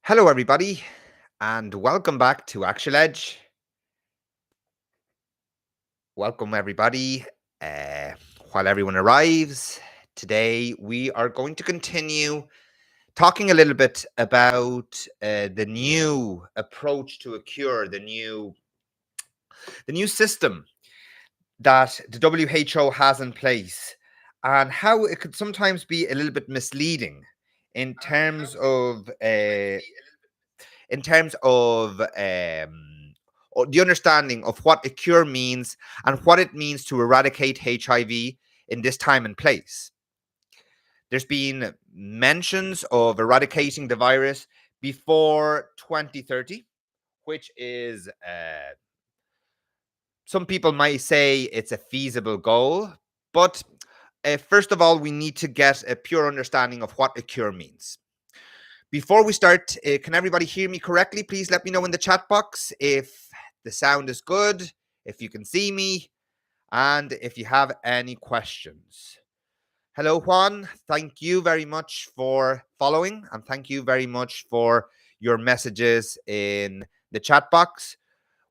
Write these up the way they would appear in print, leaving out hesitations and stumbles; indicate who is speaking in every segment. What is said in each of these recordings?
Speaker 1: Hello, everybody, and welcome back to Actual Edge. Welcome, everybody. Uh, while everyone arrives, today we are going to continue talking a little bit about the new approach to a cure, the new system that the WHO has in place, and how it could sometimes be a little bit misleading in terms of in terms of the understanding of what a cure means and what it means to eradicate HIV in this time and place. There's been mentions of eradicating the virus before 2030, which is some people might say it's a feasible goal, but first of all, we need to get a pure understanding of what a cure means. Before we start, can everybody hear me correctly? Please let me know in the chat box if the sound is good, if you can see me, and if you have any questions. Hello, Juan. Thank you very much for following, and thank you very much for your messages in the chat box.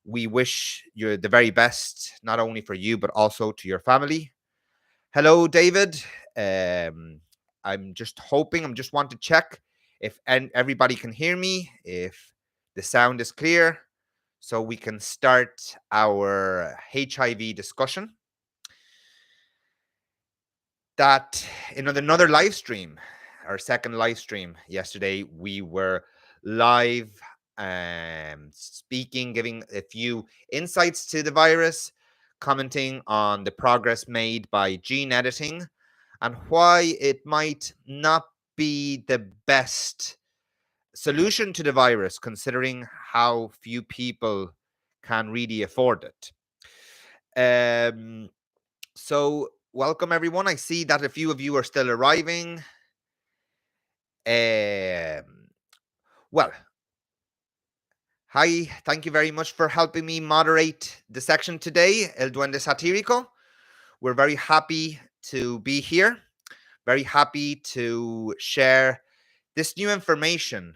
Speaker 1: We wish you the very best, not only for you, but also to your family. Hello, David. I'm just want to check if everybody can hear me, if the sound is clear, so we can start our HIV discussion. That in another live stream, our second live stream yesterday, we were live speaking, giving a few insights to the virus, commenting on the progress made by gene editing and why it might not be the best solution to the virus, considering how few people can really afford it. So welcome, everyone. I see that a few of you are still arriving. Well, hi, thank you very much for helping me moderate the section today, El Duende Satírico. We're very happy to be here, very happy to share this new information.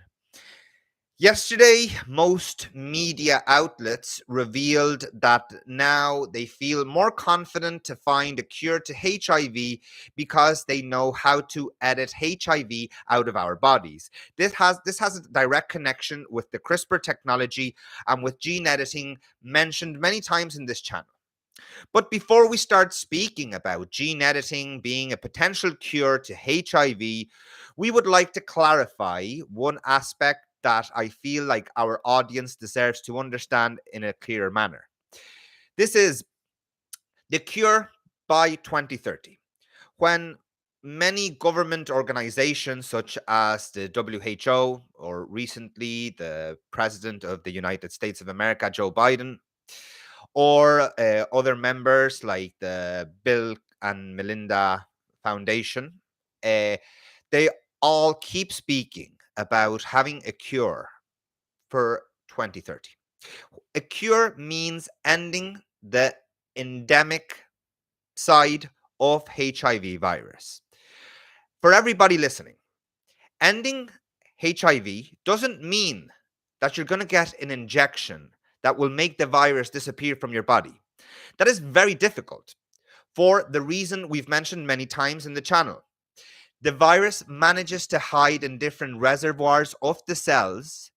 Speaker 1: Yesterday, most media outlets revealed that now they feel more confident to find a cure to HIV because they know how to edit HIV out of our bodies. This has a direct connection with the CRISPR technology and with gene editing mentioned many times in this channel. But before we start speaking about gene editing being a potential cure to HIV, we would like to clarify one aspect that I feel like our audience deserves to understand in a clearer manner. This is the cure by 2030. When many government organizations, such as the WHO, or recently the President of the United States of America, Joe Biden, or other members like the Bill and Melinda Foundation, they all keep speaking about having a cure for 2030. A cure means ending the endemic side of HIV virus. For everybody listening, ending HIV doesn't mean that you're going to get an injection that will make the virus disappear from your body. That is very difficult for the reason we've mentioned many times in the channel. The virus manages to hide in different reservoirs of the cells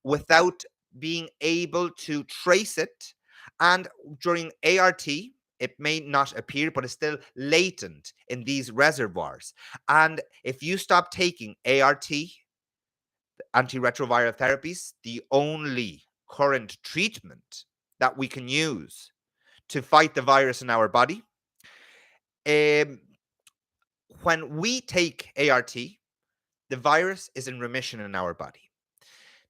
Speaker 1: without being able to trace it. And during ART, it may not appear, but it's still latent in these reservoirs. And if you stop taking ART, antiretroviral therapies, the only current treatment that we can use to fight the virus in our body, when we take ART, the virus is in remission in our body.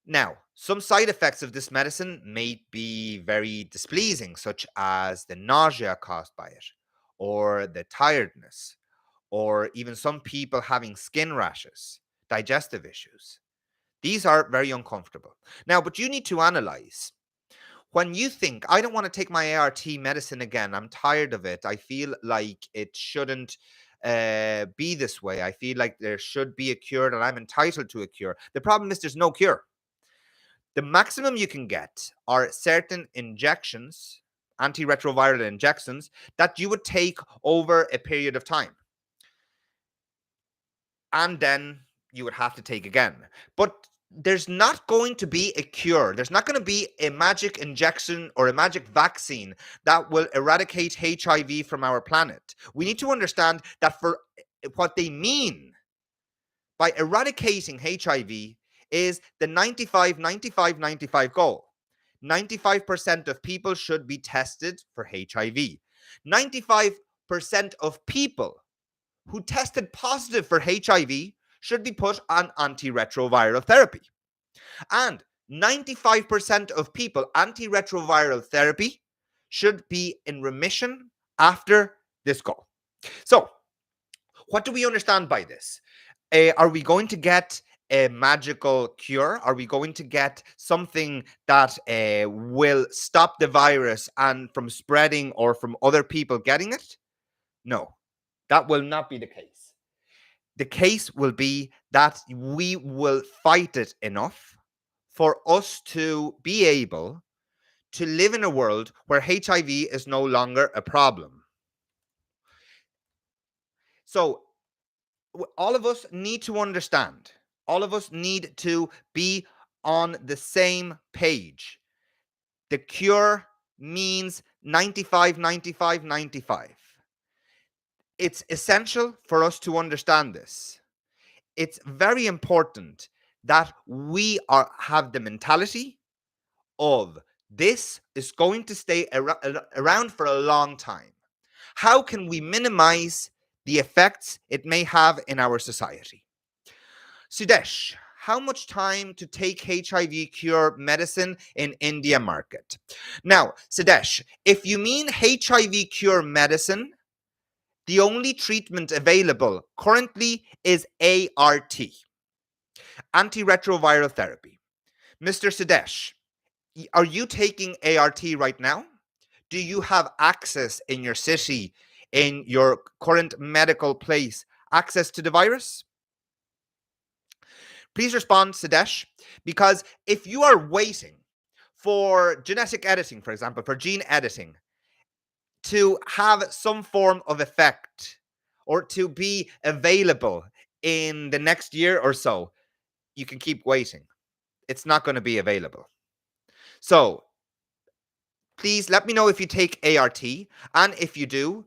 Speaker 1: Now, some side effects of this medicine may be very displeasing, such as the nausea caused by it, or the tiredness, or even some people having skin rashes, digestive issues. These are very uncomfortable. Now, but you need to analyze. When you think, I don't want to take my ART medicine again, I'm tired of it, I feel like it shouldn't be this way. I feel like there should be a cure, that I'm entitled to a cure. The problem is there's no cure. The maximum you can get are certain injections, antiretroviral injections, that you would take over a period of time. And then you would have to take again. But there's not going to be a cure. There's not going to be a magic injection or a magic vaccine that will eradicate HIV from our planet. We need to understand that for what they mean by eradicating HIV is the 95, 95, 95 goal. 95% of people should be tested for HIV. 95% of people who tested positive for HIV should be put on antiretroviral therapy. And 95% of people, antiretroviral therapy should be in remission after this goal. So, what do we understand by this? Are we going to get a magical cure? Are we going to get something that will stop the virus and from spreading or from other people getting it? No, that will not be the case. The case will be that we will fight it enough for us to be able to live in a world where HIV is no longer a problem. So, all of us need to understand, all of us need to be on the same page. The cure means 95, 95, 95. It's essential for us to understand this. It's very important that we have the mentality of this is going to stay around for a long time. How can we minimize the effects it may have in our society? Sudesh, how much time to take HIV cure medicine in India market? Now, Sudesh, if you mean HIV cure medicine, the only treatment available currently is ART, antiretroviral therapy. Mr. Sudesh, are you taking ART right now? Do you have access in your city, in your current medical place, access to the virus? Please respond, Sudesh, because if you are waiting for genetic editing, for example, for gene editing, to have some form of effect or to be available in the next year or so, you can keep waiting. It's not going to be available. So please let me know if you take ART, and if you do,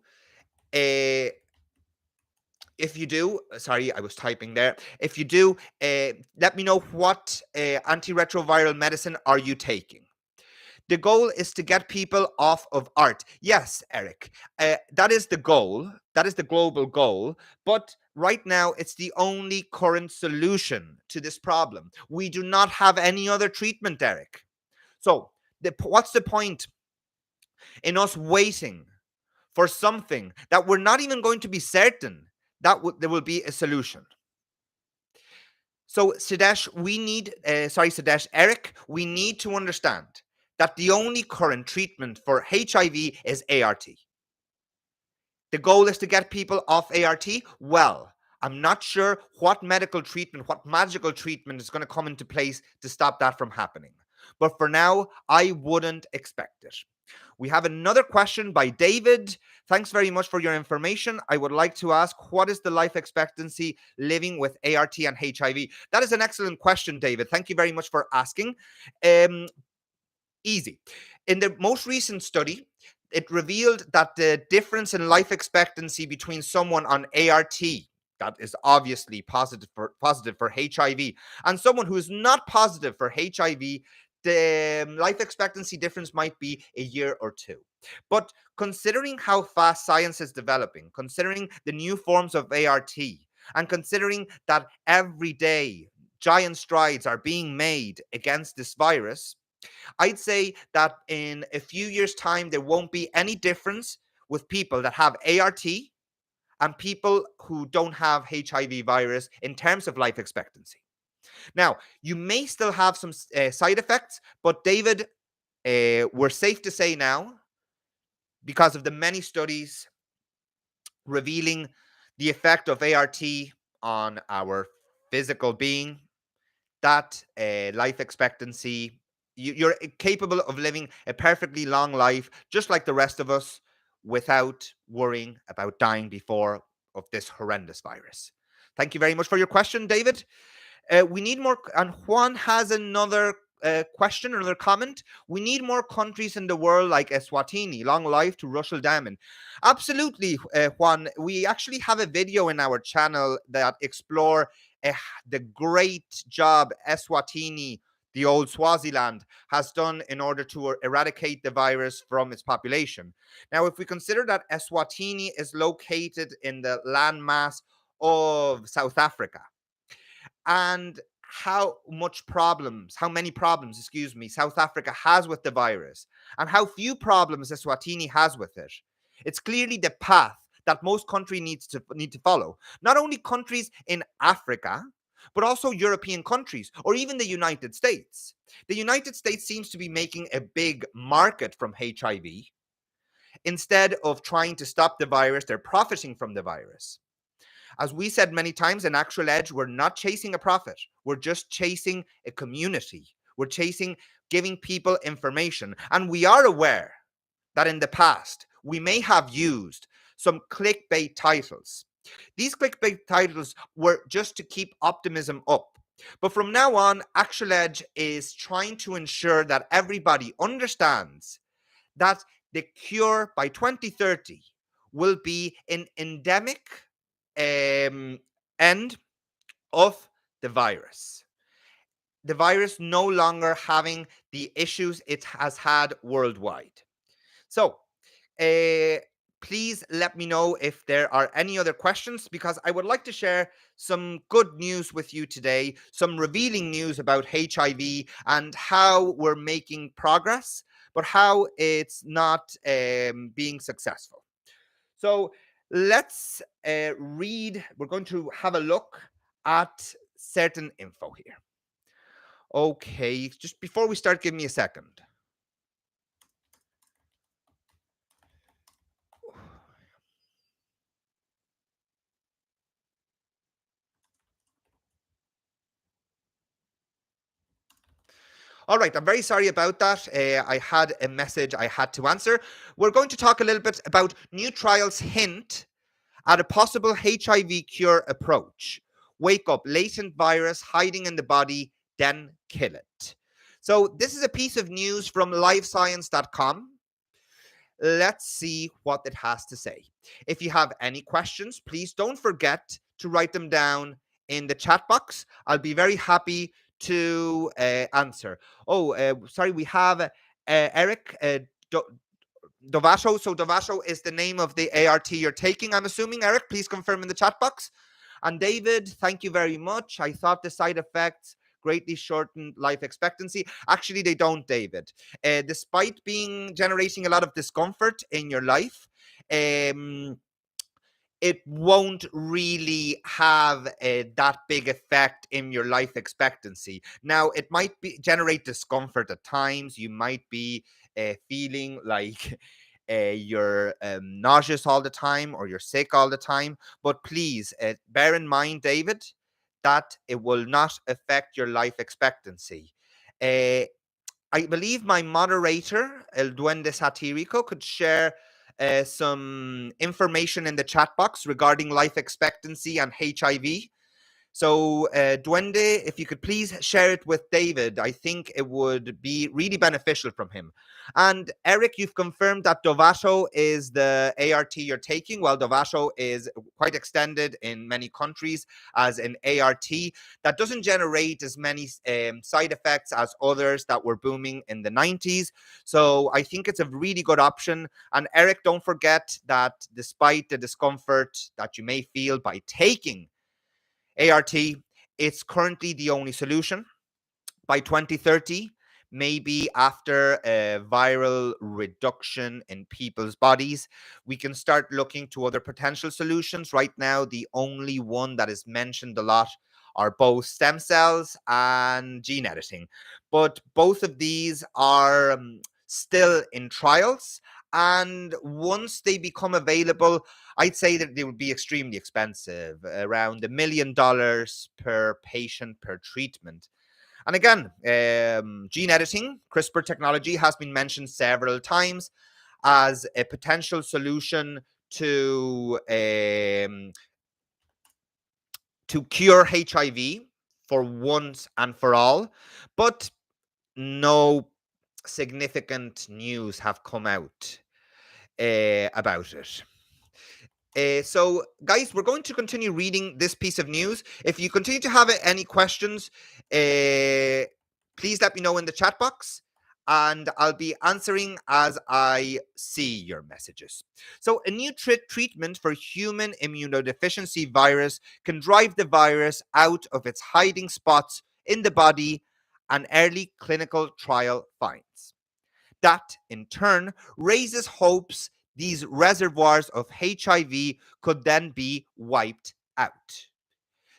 Speaker 1: sorry, I was typing there. If you do, let me know what antiretroviral medicine are you taking. The goal is to get people off of ART. Yes, Eric, that is the goal. That is the global goal. But right now, it's the only current solution to this problem. We do not have any other treatment, Eric. So what's the point in us waiting for something that we're not even going to be certain that there will be a solution? So, Sudesh, Eric, we need to understand that the only current treatment for HIV is ART. The goal is to get people off ART. Well, I'm not sure what medical treatment, what magical treatment is going to come into place to stop that from happening. But for now, I wouldn't expect it. We have another question by David. Thanks very much for your information. I would like to ask, what is the life expectancy living with ART and HIV? That is an excellent question, David. Thank you very much for asking. Easy. In the most recent study, it revealed that the difference in life expectancy between someone on ART, that is obviously positive for HIV, and someone who is not positive for HIV, the life expectancy difference might be a year or two. But considering how fast science is developing, considering the new forms of ART, and considering that every day giant strides are being made against this virus, I'd say that in a few years' time, there won't be any difference with people that have ART and people who don't have HIV virus in terms of life expectancy. Now, you may still have some side effects, but David, we're safe to say now, because of the many studies revealing the effect of ART on our physical being, that life expectancy, you're capable of living a perfectly long life, just like the rest of us, without worrying about dying before of this horrendous virus. Thank you very much for your question, David. We need more, and Juan has another question, another comment. We need more countries in the world like Eswatini. Long life to Russell Diamond. Absolutely, Juan. We actually have a video in our channel that explore the great job Eswatini, the old Swaziland, has done in order to eradicate the virus from its population. Now, if we consider that Eswatini is located in the landmass of South Africa, and how many problems, excuse me, South Africa has with the virus, and how few problems Eswatini has with it. It's clearly the path that most countries need to follow. Not only countries in Africa, but also European countries or even the United States. The United States seems to be making a big market from HIV. Instead of trying to stop the virus, they're profiting from the virus. As we said many times in Actual Edge, we're not chasing a profit. We're just chasing a community. We're chasing giving people information. And we are aware that in the past, we may have used some clickbait titles. These clickbait titles were just to keep optimism up. But from now on, Actual Edge is trying to ensure that everybody understands that the cure by 2030 will be an endemic end of the virus. The virus no longer having the issues it has had worldwide. So, uh, please let me know if there are any other questions, because I would like to share some good news with you today, some revealing news about HIV and how we're making progress, but how it's not being successful. So let's read, we're going to have a look at certain info here. Okay, just before we start, give me a second. All right, I'm very sorry about that. I had a message I had to answer. We're going to talk a little bit about new trials hint at a possible HIV cure approach. Wake up latent virus hiding in the body, then kill it. So, this is a piece of news from livescience.com. Let's see what it has to say. If you have any questions, please don't forget to write them down in the chat box. I'll be very happy to answer. Oh, sorry, we have Eric Dovasho. So Dovasho is the name of the ART you're taking, I'm assuming. Eric, please confirm in the chat box. And David, thank you very much. I thought the side effects greatly shortened life expectancy. Actually, they don't, David. Despite being generating a lot of discomfort in your life, it won't really have that big effect in your life expectancy. Now, it might be generate discomfort at times. You might be feeling like you're nauseous all the time or you're sick all the time. But please bear in mind, David, that it will not affect your life expectancy. Uh, I believe my moderator, El Duende Satirico, could share some information in the chat box regarding life expectancy and HIV. So, Duende, if you could please share it with David, I think it would be really beneficial from him. And Eric, you've confirmed that Dovato is the ART you're taking. Well, Dovato is quite extended in many countries as an ART that doesn't generate as many side effects as others that were booming in the 90s. So I think it's a really good option. And Eric, don't forget that despite the discomfort that you may feel by taking ART, it's currently the only solution. By 2030, maybe after a viral reduction in people's bodies, we can start looking to other potential solutions. Right now, the only one that is mentioned a lot are both stem cells and gene editing. But both of these are still in trials, And once they become available, I'd say that they would be extremely expensive, around $1 million per patient per treatment. And again, gene editing, CRISPR technology has been mentioned several times as a potential solution to cure HIV for once and for all, but no significant news have come out about it. So, guys, we're going to continue reading this piece of news. If you continue to have any questions, please let me know in the chat box, and I'll be answering as I see your messages. So, a new treatment for human immunodeficiency virus can drive the virus out of its hiding spots in the body, and early clinical trial finds. That, in turn, raises hopes these reservoirs of HIV could then be wiped out.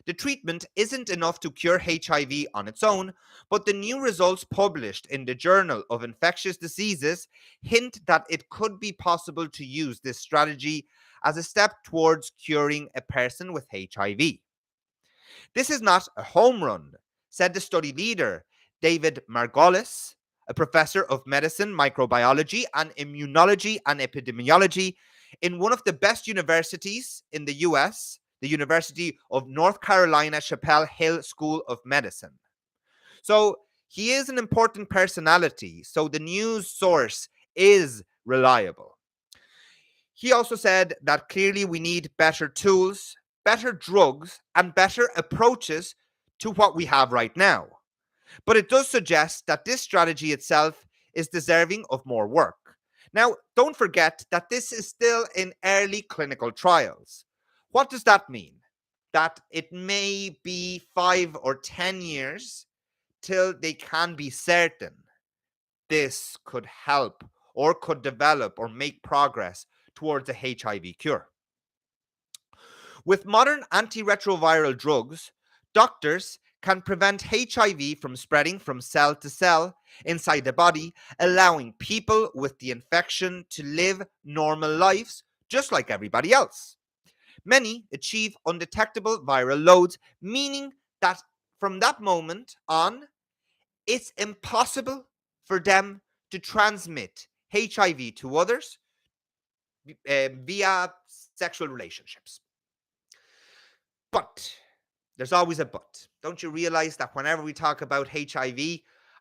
Speaker 1: The treatment isn't enough to cure HIV on its own, but the new results published in the Journal of Infectious Diseases hint that it could be possible to use this strategy as a step towards curing a person with HIV. This is not a home run, said the study leader, David Margolis, a professor of medicine, microbiology, and immunology and epidemiology in one of the best universities in the US, the University of North Carolina Chapel Hill School of Medicine. So he is an important personality, so the news source is reliable. He also said that clearly we need better tools, better drugs, and better approaches to what we have right now. But it does suggest that this strategy itself is deserving of more work. Now, don't forget that this is still in early clinical trials. What does that mean? That it may be 5 or 10 years till they can be certain this could help or could develop or make progress towards a HIV cure. With modern antiretroviral drugs, doctors can prevent HIV from spreading from cell to cell inside the body, allowing people with the infection to live normal lives just like everybody else. Many achieve undetectable viral loads, meaning that from that moment on, it's impossible for them to transmit HIV to others via sexual relationships. But there's always a but. Don't you realize that whenever we talk about HIV,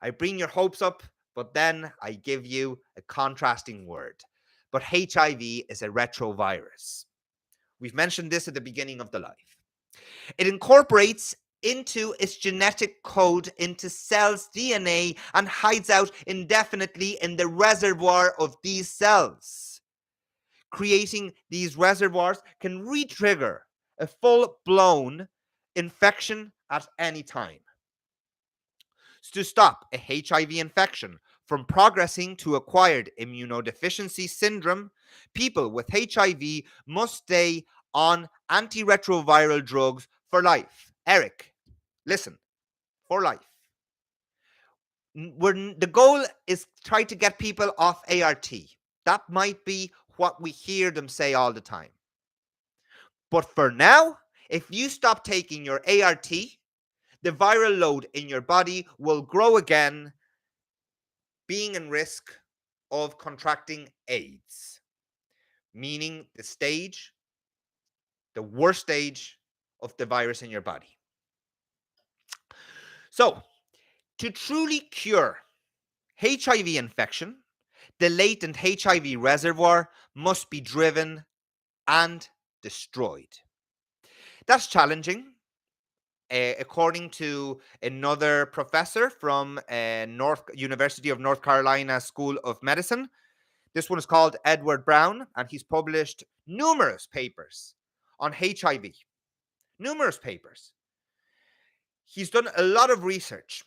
Speaker 1: I bring your hopes up, but then I give you a contrasting word. But HIV is a retrovirus. We've mentioned this at the beginning of the life. It incorporates into its genetic code into cells' DNA and hides out indefinitely in the reservoir of these cells. Creating these reservoirs can re-trigger a full-blown infection at any time. So to stop a HIV infection from progressing to acquired immunodeficiency syndrome, people with HIV must stay on antiretroviral drugs for life. Eric, listen, for life. The goal is try to get people off ART. That might be what we hear them say all the time. But for now, if you stop taking your ART, the viral load in your body will grow again, being in risk of contracting AIDS, meaning the worst stage of the virus in your body. So, to truly cure HIV infection, the latent HIV reservoir must be driven and destroyed. That's challenging. According to another professor from University of North Carolina School of Medicine, this one is called Edward Brown, and he's published numerous papers on HIV. Numerous papers. He's done a lot of research.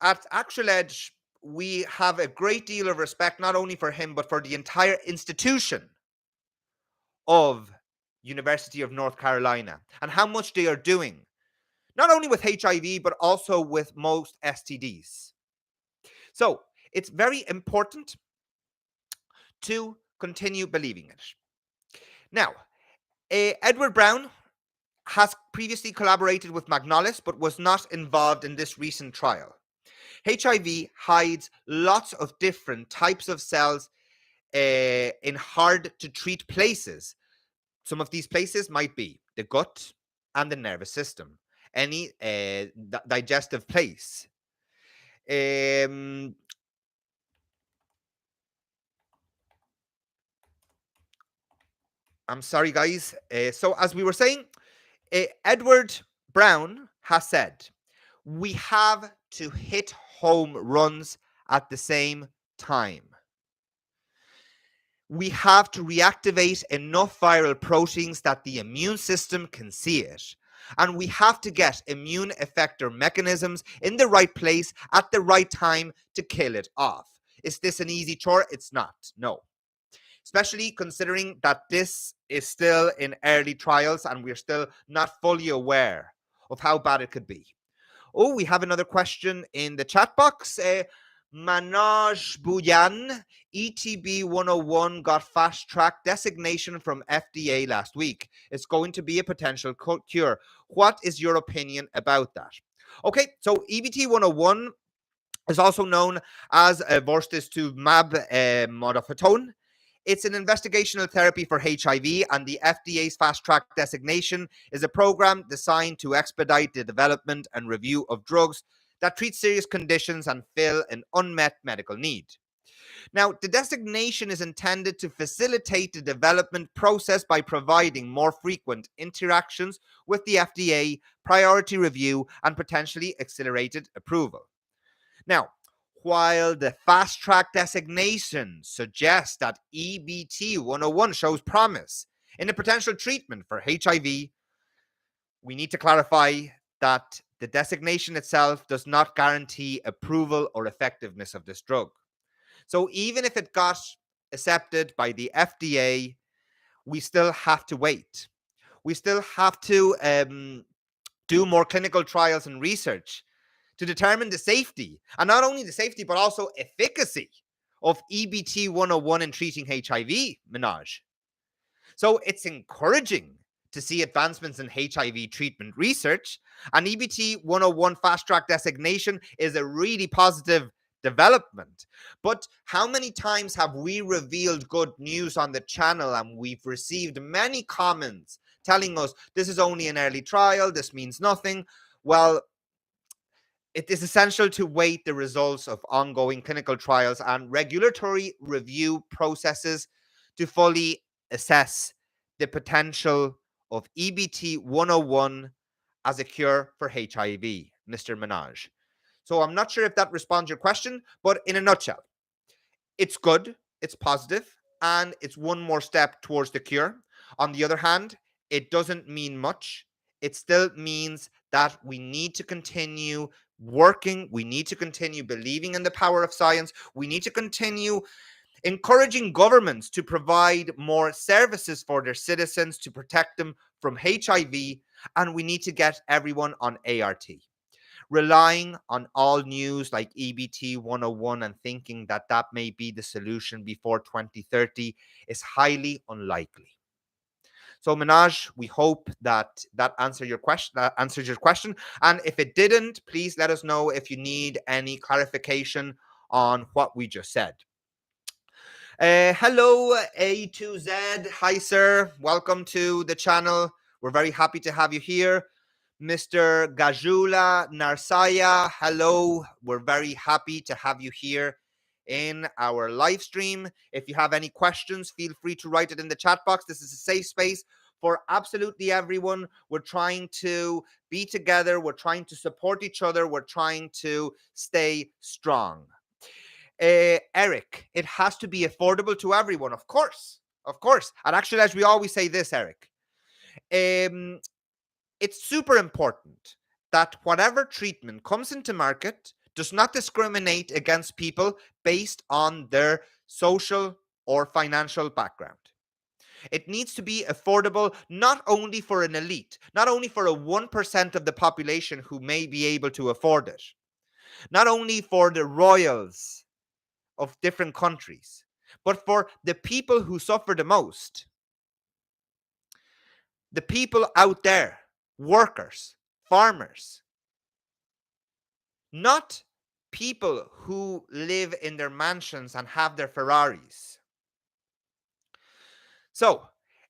Speaker 1: At Actual Edge, we have a great deal of respect not only for him, but for the entire institution of University of North Carolina and how much they are doing, not only with HIV, but also with most STDs. So it's very important to continue believing it. Now, Edward Brown has previously collaborated with Magnalis but was not involved in this recent trial. HIV hides lots of different types of cells in hard to treat places. Some of these places might be the gut and the nervous system, any digestive place. I'm sorry, guys. So, as we were saying, Edward Brown has said, we have to hit home runs at the same time. We have to reactivate enough viral proteins that the immune system can see it. And we have to get immune effector mechanisms in the right place at the right time to kill it off. Is this an easy chore? It's not. No. Especially considering that this is still in early trials and we're still not fully aware of how bad it could be. Oh, we have another question in the chat box. Manoj Buyan, ETB 101 got fast track designation from FDA last week. It's going to be a potential cure. What is your opinion about that? Okay, so EBT 101 is also known as vorstizumab modifetone. It's an investigational therapy for HIV, and the FDA's Fast Track designation is a program designed to expedite the development and review of drugs that treat serious conditions and fill an unmet medical need. Now, the designation is intended to facilitate the development process by providing more frequent interactions with the FDA, priority review, and potentially accelerated approval. Now, while the Fast Track designation suggests that EBT 101 shows promise in a potential treatment for HIV, we need to clarify that the designation itself does not guarantee approval or effectiveness of this drug. So even if it got accepted by the FDA, we still have to wait. We still have to do more clinical trials and research to determine the safety, and not only the safety, but also efficacy of EBT 101 in treating HIV, Minaj. So it's encouraging to see advancements in HIV treatment research, and EBT 101 Fast Track designation is a really positive development. But how many times have we revealed good news on the channel and we've received many comments telling us this is only an early trial, this means nothing? Well, it is essential to wait the results of ongoing clinical trials and regulatory review processes to fully assess the potential of EBT 101 as a cure for HIV, Mr. Minaj. So I'm not sure if that responds to your question, but in a nutshell, it's good, it's positive, and it's one more step towards the cure. On the other hand, it doesn't mean much. It still means that we need to continue working. We need to continue believing in the power of science. We need to continue encouraging governments to provide more services for their citizens to protect them from HIV. And we need to get everyone on ART. Relying on all news like EBT 101 and thinking that that may be the solution before 2030 is highly unlikely. So, Minaj, we hope that answers your question. And if it didn't, please let us know if you need any clarification on what we just said. Hello, A to Z. Hi, sir. Welcome to the channel. We're very happy to have you here. Mr. Gajula Narsaya, hello. We're very happy to have you here in our live stream. If you have any questions, feel free to write it in the chat box. This is a safe space for absolutely everyone. We're trying to be together. We're trying to support each other. We're trying to stay strong. Eric, it has to be affordable to everyone. Of course. And actually, as we always say this, Eric, it's super important that whatever treatment comes into market does not discriminate against people based on their social or financial background. It needs to be affordable not only for an elite, not only for a 1% of the population who may be able to afford it, not only for the royals of different countries, but for the people who suffer the most, the people out there, workers, farmers, not people who live in their mansions and have their Ferraris. So,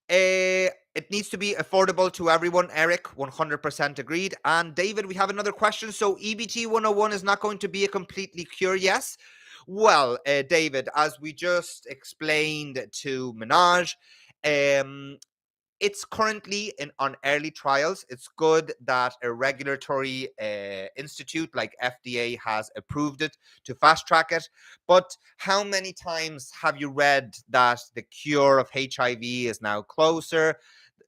Speaker 1: it needs to be affordable to everyone. Eric, 100% agreed. And David, we have another question. So, EBT 101 is not going to be a completely cure, yes? Well, David, as we just explained to Minaj, it's currently on early trials. It's good that a regulatory institute like FDA has approved it to fast track it. But how many times have you read that the cure of HIV is now closer?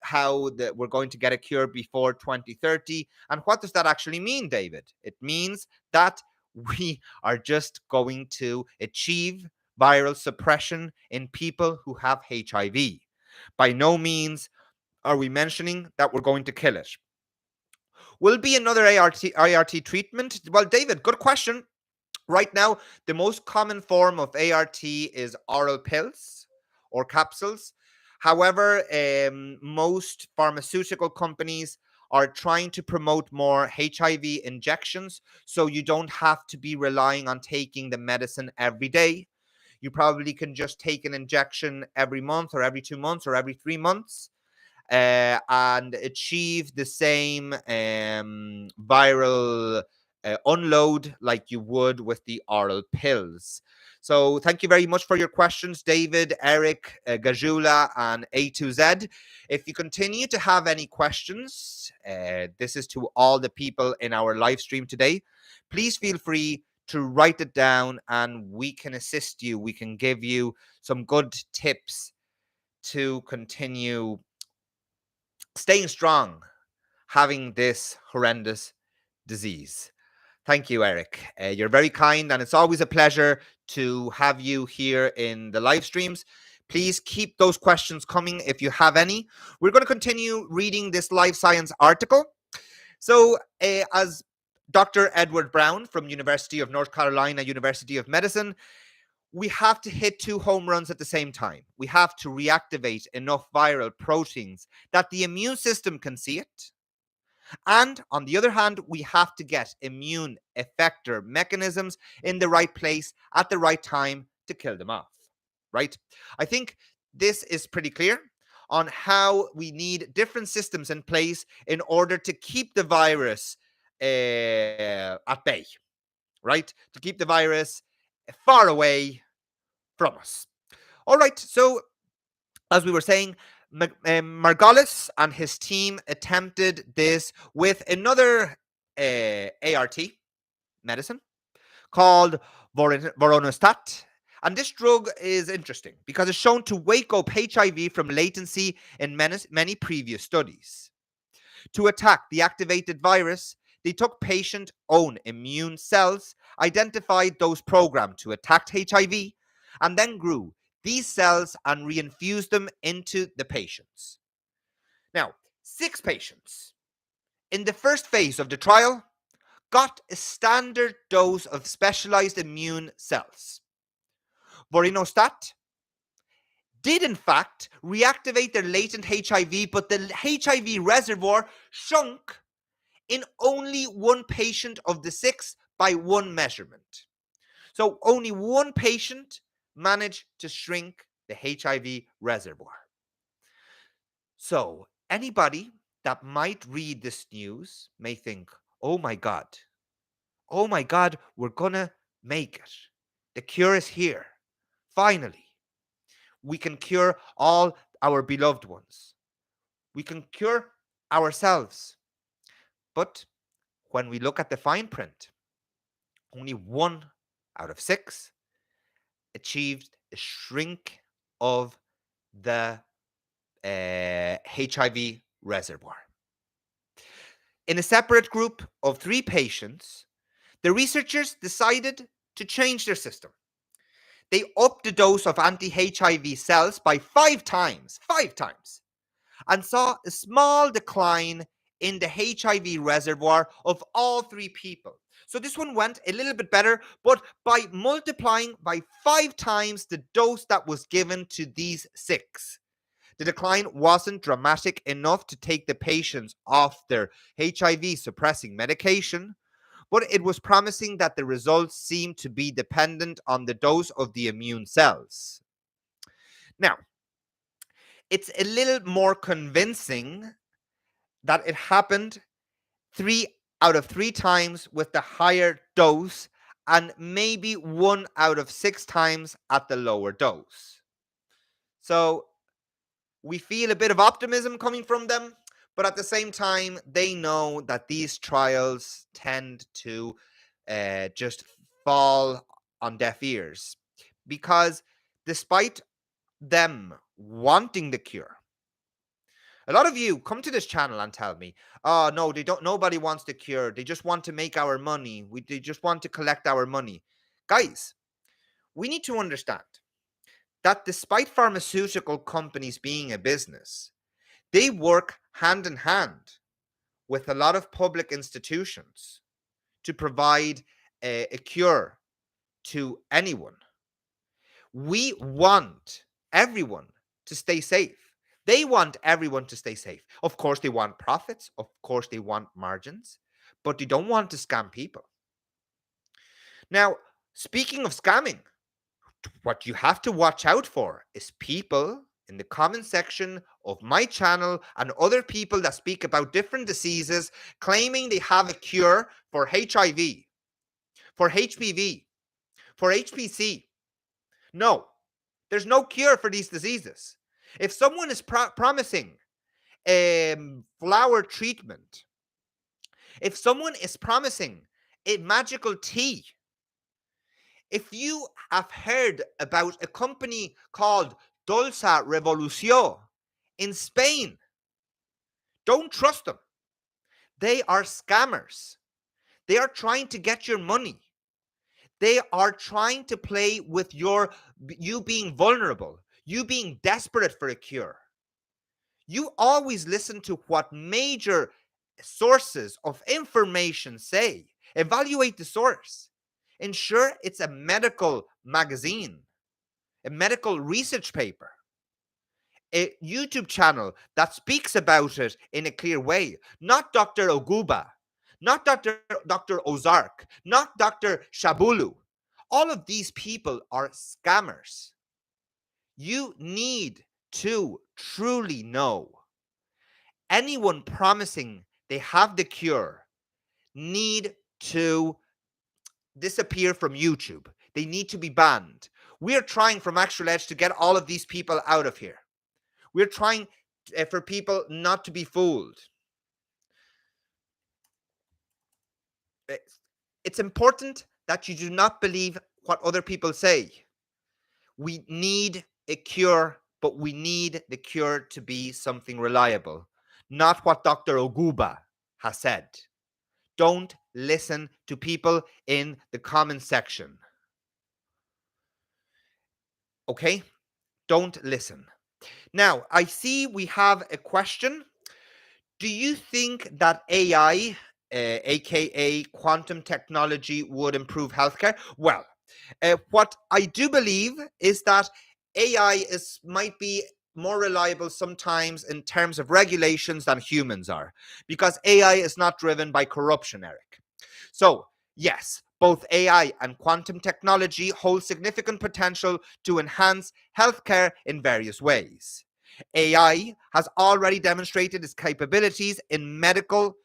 Speaker 1: How that we're going to get a cure before 2030? And what does that actually mean, David? It means that we are just going to achieve viral suppression in people who have HIV. By no means are we mentioning that we're going to kill it. Will be another ART treatment? Well, David, good question. Right now, the most common form of ART is oral pills or capsules. However, most pharmaceutical companies are trying to promote more HIV injections, so you don't have to be relying on taking the medicine every day. You probably can just take an injection every month or every 2 months or every 3 months, and achieve the same viral unload like you would with the oral pills. So thank you very much for your questions, David, Eric, Gajula, and A to Z. If you continue to have any questions, this is to all the people in our live stream today, please feel free to write it down and we can assist you. We can give you some good tips to continue staying strong, having this horrendous disease. Thank you, Eric. You're very kind, and it's always a pleasure to have you here in the live streams. Please keep those questions coming if you have any. We're going to continue reading this life science article. So, as Dr. Edward Brown from University of North Carolina, University of Medicine, we have to hit two home runs at the same time. We have to reactivate enough viral proteins that the immune system can see it. And on the other hand, we have to get immune effector mechanisms in the right place at the right time to kill them off. Right? I think this is pretty clear on how we need different systems in place in order to keep the virus at bay. Right? To keep the virus far away from us. All right, so as we were saying, Margolis and his team attempted this with another ART medicine called Voronostat. And this drug is interesting because it's shown to wake up HIV from latency in many previous studies. To attack the activated virus, they took patient own immune cells, identified those programmed to attack HIV, and then grew these cells and reinfused them into the patients. Now, 6 patients in the first phase of the trial got a standard dose of specialized immune cells. Vorinostat did in fact reactivate their latent HIV, but the HIV reservoir shrunk in only one patient of the 6 by one measurement. So only one patient managed to shrink the HIV reservoir. So anybody that might read this news may think, oh my God, we're gonna make it. The cure is here. Finally, we can cure all our beloved ones. We can cure ourselves. But when we look at the fine print, only 1 out of 6 achieved a shrink of the HIV reservoir. In a separate group of 3 patients, the researchers decided to change their system. They upped the dose of anti-HIV cells by 5 times, and saw a small decline in the HIV reservoir of all 3 people. So this one went a little bit better, but by multiplying by 5 times the dose that was given to these 6. The decline wasn't dramatic enough to take the patients off their HIV suppressing medication, but it was promising that the results seemed to be dependent on the dose of the immune cells. Now, it's a little more convincing that it happened 3 out of 3 times with the higher dose and maybe 1 out of 6 times at the lower dose. So we feel a bit of optimism coming from them, but at the same time, they know that these trials tend to just fall on deaf ears because despite them wanting the cure, a lot of you come to this channel and tell me, "Oh no, they don't. Nobody wants the cure. They just want to make our money. They just want to collect our money." Guys, we need to understand that despite pharmaceutical companies being a business, they work hand in hand with a lot of public institutions to provide a cure to anyone. We want everyone to stay safe. They want everyone to stay safe. Of course, they want profits. Of course, they want margins, but they don't want to scam people. Now, speaking of scamming, what you have to watch out for is people in the comment section of my channel and other people that speak about different diseases claiming they have a cure for HIV, for HPV, for HPC. No, there's no cure for these diseases. If someone is promising flower treatment, if someone is promising a magical tea, if you have heard about a company called Dolsa Revolución in Spain, don't trust them. They are scammers. They are trying to get your money. They are trying to play with you being vulnerable, you being desperate for a cure. You always listen to what major sources of information say. Evaluate the source. Ensure it's a medical magazine, a medical research paper, a YouTube channel that speaks about it in a clear way, not Dr. Oguba, not Dr. Ozark, not Dr. Shabulu. All of these people are scammers. You need to truly know. Anyone promising they have the cure need to disappear from YouTube. They need to be banned. We're trying from Actual Edge to get all of these people out of here. We're trying for people not to be fooled. It's important that you do not believe what other people say. We need a cure, but we need the cure to be something reliable, not what Dr. Oguba has said. Don't listen to people in the comment section. Okay? Don't listen. Now, I see we have a question. Do you think that AI, aka quantum technology, would improve healthcare? Well, what I do believe is that AI might be more reliable sometimes in terms of regulations than humans are, because AI is not driven by corruption, Eric. So, yes, both AI and quantum technology hold significant potential to enhance healthcare in various ways. AI has already demonstrated its capabilities in medical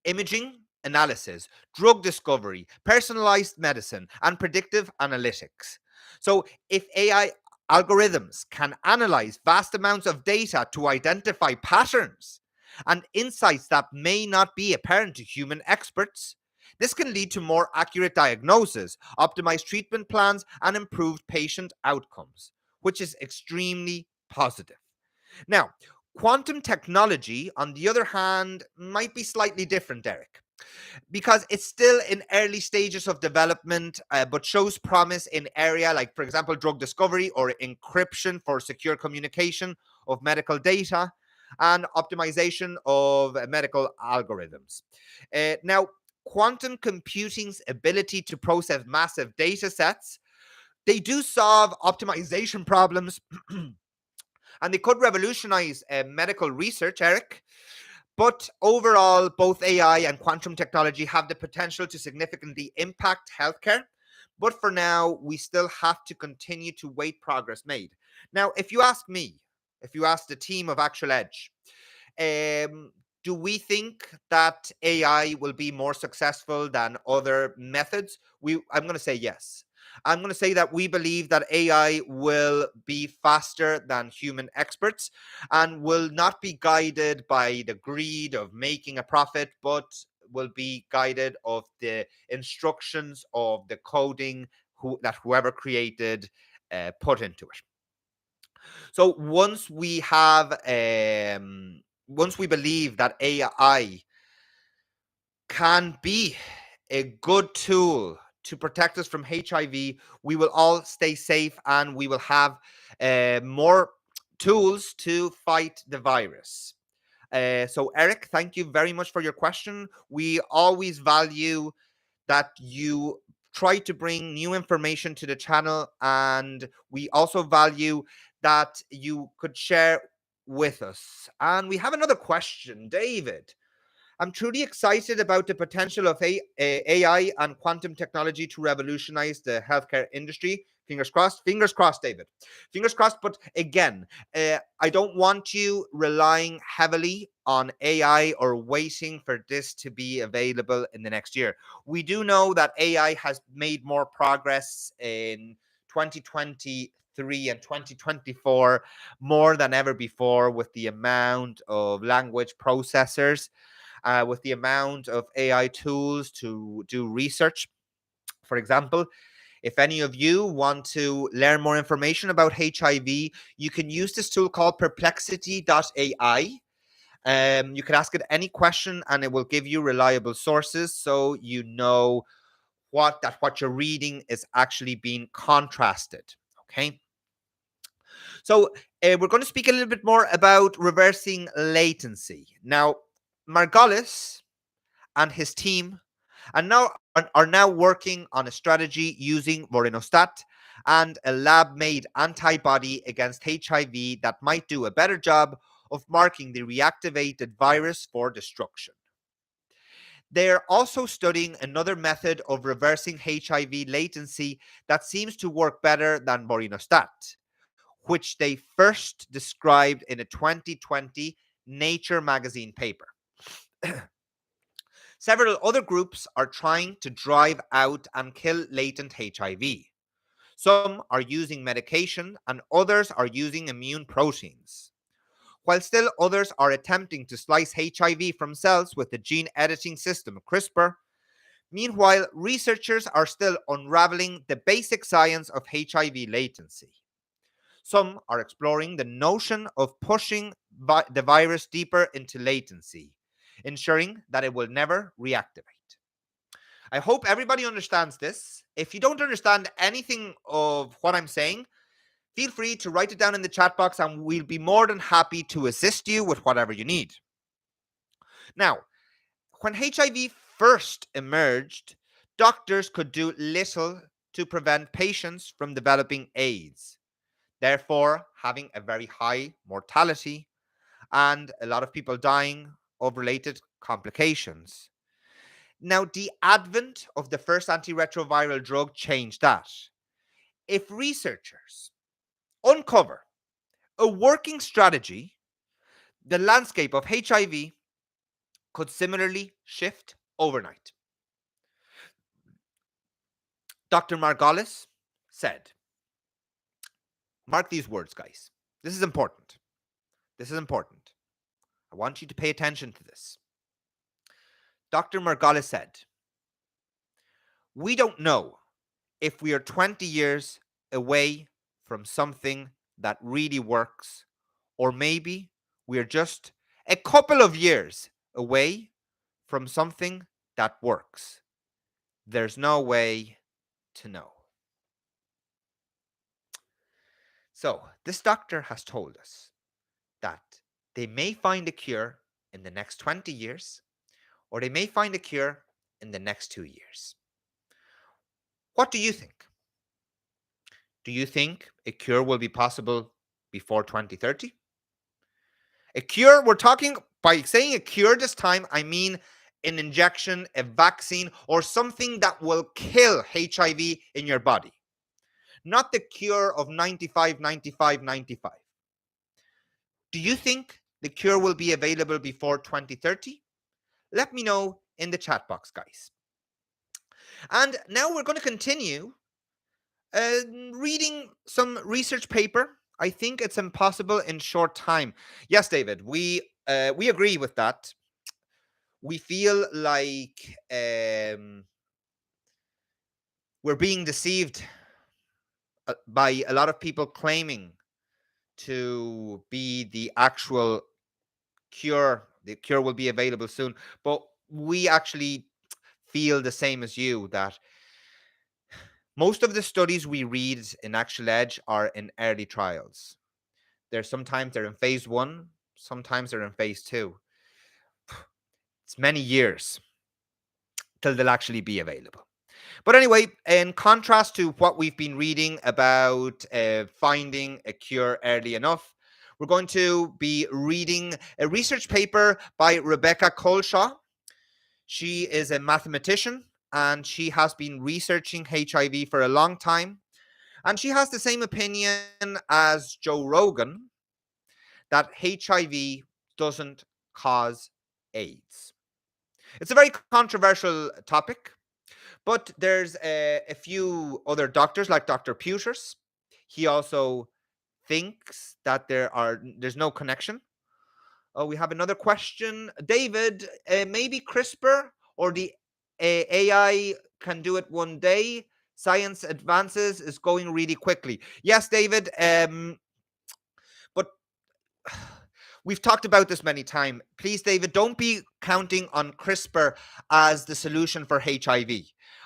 Speaker 1: imaging analysis, drug discovery, personalized medicine, and predictive analytics. So, if AI algorithms can analyze vast amounts of data to identify patterns and insights that may not be apparent to human experts, this can lead to more accurate diagnosis, optimized treatment plans, and improved patient outcomes, which is extremely positive. Now, quantum technology, on the other hand, might be slightly different, Derek, because it's still in early stages of development, but shows promise in area like, for example, drug discovery or encryption for secure communication of medical data. and optimization of medical algorithms. Now, quantum computing's ability to process massive data sets, they do solve optimization problems and they could revolutionize medical research, Eric. But overall, both AI and quantum technology have the potential to significantly impact healthcare. But for now, we still have to continue to wait progress made. Now, if you ask me, if you ask the team of Actual Edge, um, do we think that AI will be more successful than other methods? I'm going to say yes. I'm going to say that we believe that AI will be faster than human experts and will not be guided by the greed of making a profit, but will be guided of the instructions of the coding that whoever created put into it. So once we believe that AI can be a good tool to protect us from HIV, we will all stay safe and we will have more tools to fight the virus. So, Eric, thank you very much for your question. We always value that you try to bring new information to the channel, and we also value that you could share with us. And we have another question, David. I'm truly excited about the potential of AI and quantum technology to revolutionize the healthcare industry. Fingers crossed, David. Fingers crossed. But again, I don't want you relying heavily on AI or waiting for this to be available in the next year. We do know that AI has made more progress in 2023 and 2024 more than ever before with the amount of language processors, with the amount of AI tools to do research. For example, if any of you want to learn more information about HIV, you can use this tool called perplexity.ai. You can ask it any question and it will give you reliable sources so you know what you're reading is actually being contrasted. Okay. So we're going to speak a little bit more about reversing latency. Now, Margolis and his team are now working on a strategy using vorinostat and a lab-made antibody against HIV that might do a better job of marking the reactivated virus for destruction. They're also studying another method of reversing HIV latency that seems to work better than vorinostat, which they first described in a 2020 Nature magazine paper. Several other groups are trying to drive out and kill latent HIV. Some are using medication and others are using immune proteins, while still others are attempting to slice HIV from cells with the gene editing system CRISPR. Meanwhile, researchers are still unraveling the basic science of HIV latency. Some are exploring the notion of pushing the virus deeper into latency, ensuring that it will never reactivate. I hope everybody understands this. If you don't understand anything of what I'm saying, feel free to write it down in the chat box and we'll be more than happy to assist you with whatever you need. Now, when HIV first emerged, doctors could do little to prevent patients from developing AIDS, therefore having a very high mortality and a lot of people dying of related complications. Now, the advent of the first antiretroviral drug changed that. If researchers uncover a working strategy, the landscape of HIV could similarly shift overnight. Dr. Margolis said, mark these words, guys. This is important. This is important. I want you to pay attention to this. Dr. Margolis said, we don't know if we are 20 years away from something that really works, or maybe we are just a couple of years away from something that works. There's no way to know. So, this doctor has told us that They may find a cure in the next 20 years, or they may find a cure in the next 2 years. What do you think? Do you think a cure will be possible before 2030? A cure, we're talking, by saying a cure this time, I mean an injection, a vaccine, or something that will kill HIV in your body. Not the cure of 95, 95, 95. Do you think the cure will be available before 2030? Let me know in the chat box, guys. And now we're going to continue reading some research paper. I think it's impossible in short time. Yes, David, we agree with that. We feel like we're being deceived by a lot of people claiming to be the actual cure. The cure will be available soon, but we actually feel the same as you, that most of the studies we read in Actual Edge are in early trials. Sometimes they're in phase 1, sometimes they're in phase 2. It's many years till they'll actually be available. But anyway, in contrast to what we've been reading about finding a cure early enough, we're going to be reading a research paper by Rebecca Colshaw. She is a mathematician and she has been researching HIV for a long time. And she has the same opinion as Joe Rogan, that HIV doesn't cause AIDS. It's a very controversial topic, but there's a few other doctors like Dr. Pewters. He also thinks that there's no connection. Oh, we have another question. David, maybe CRISPR or the AI can do it one day. Science advances is going really quickly. Yes, David. But we've talked about this many times. Please, David, don't be counting on CRISPR as the solution for HIV.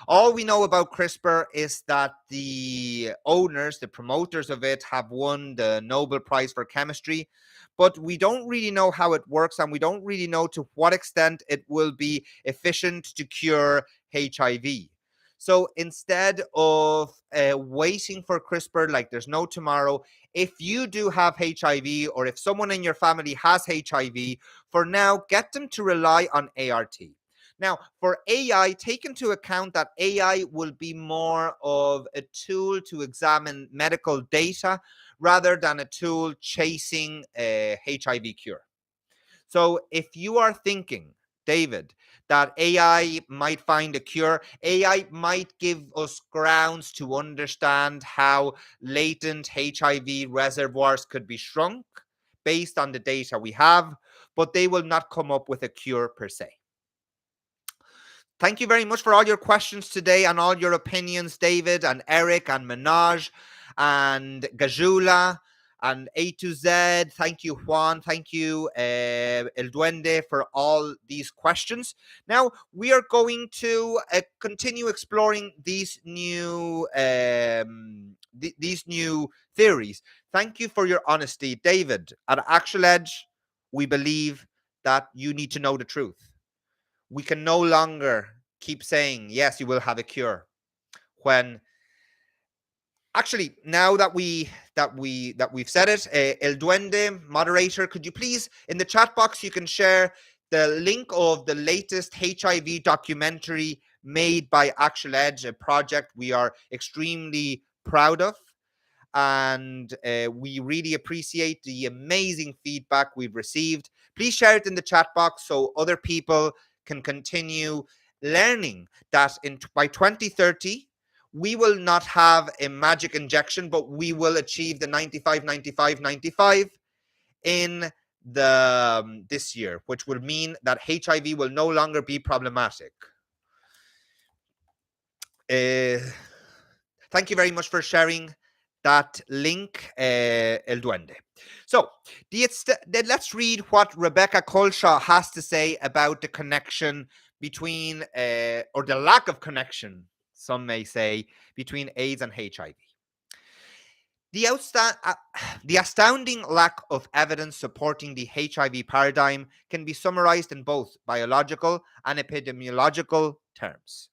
Speaker 1: All we know about CRISPR is that the owners, the promoters of it, have won the Nobel Prize for Chemistry, but we don't really know how it works, and we don't really know to what extent it will be efficient to cure HIV. So instead of waiting for CRISPR like there's no tomorrow, if you do have HIV or if someone in your family has HIV, for now, get them to rely on ART. Now, for AI, take into account that AI will be more of a tool to examine medical data rather than a tool chasing a HIV cure. So if you are thinking, David, that AI might find a cure, AI might give us grounds to understand how latent HIV reservoirs could be shrunk based on the data we have, but they will not come up with a cure per se. Thank you very much for all your questions today and all your opinions, David and Eric and Minaj and Gajula and A to Z. Thank you, Juan. Thank you, El Duende, for all these questions. Now, we are going to continue exploring these new theories. Thank you for your honesty, David. At Actual Edge, we believe that you need to know the truth. We can no longer keep saying, yes, you will have a cure, when actually, now that we've said it, El Duende, moderator, could you please, in the chat box, you can share the link of the latest HIV documentary made by Actual Edge, a project we are extremely proud of. And we really appreciate the amazing feedback we've received. Please share it in the chat box so other people can continue learning that by 2030, we will not have a magic injection, but we will achieve the 95, 95, 95 in this year, which will mean that HIV will no longer be problematic. Thank you very much for sharing that link, El Duende. So let's read what Rebecca Colshaw has to say about the connection between, or the lack of connection, some may say, between AIDS and HIV. The, the astounding lack of evidence supporting the HIV paradigm can be summarized in both biological and epidemiological terms.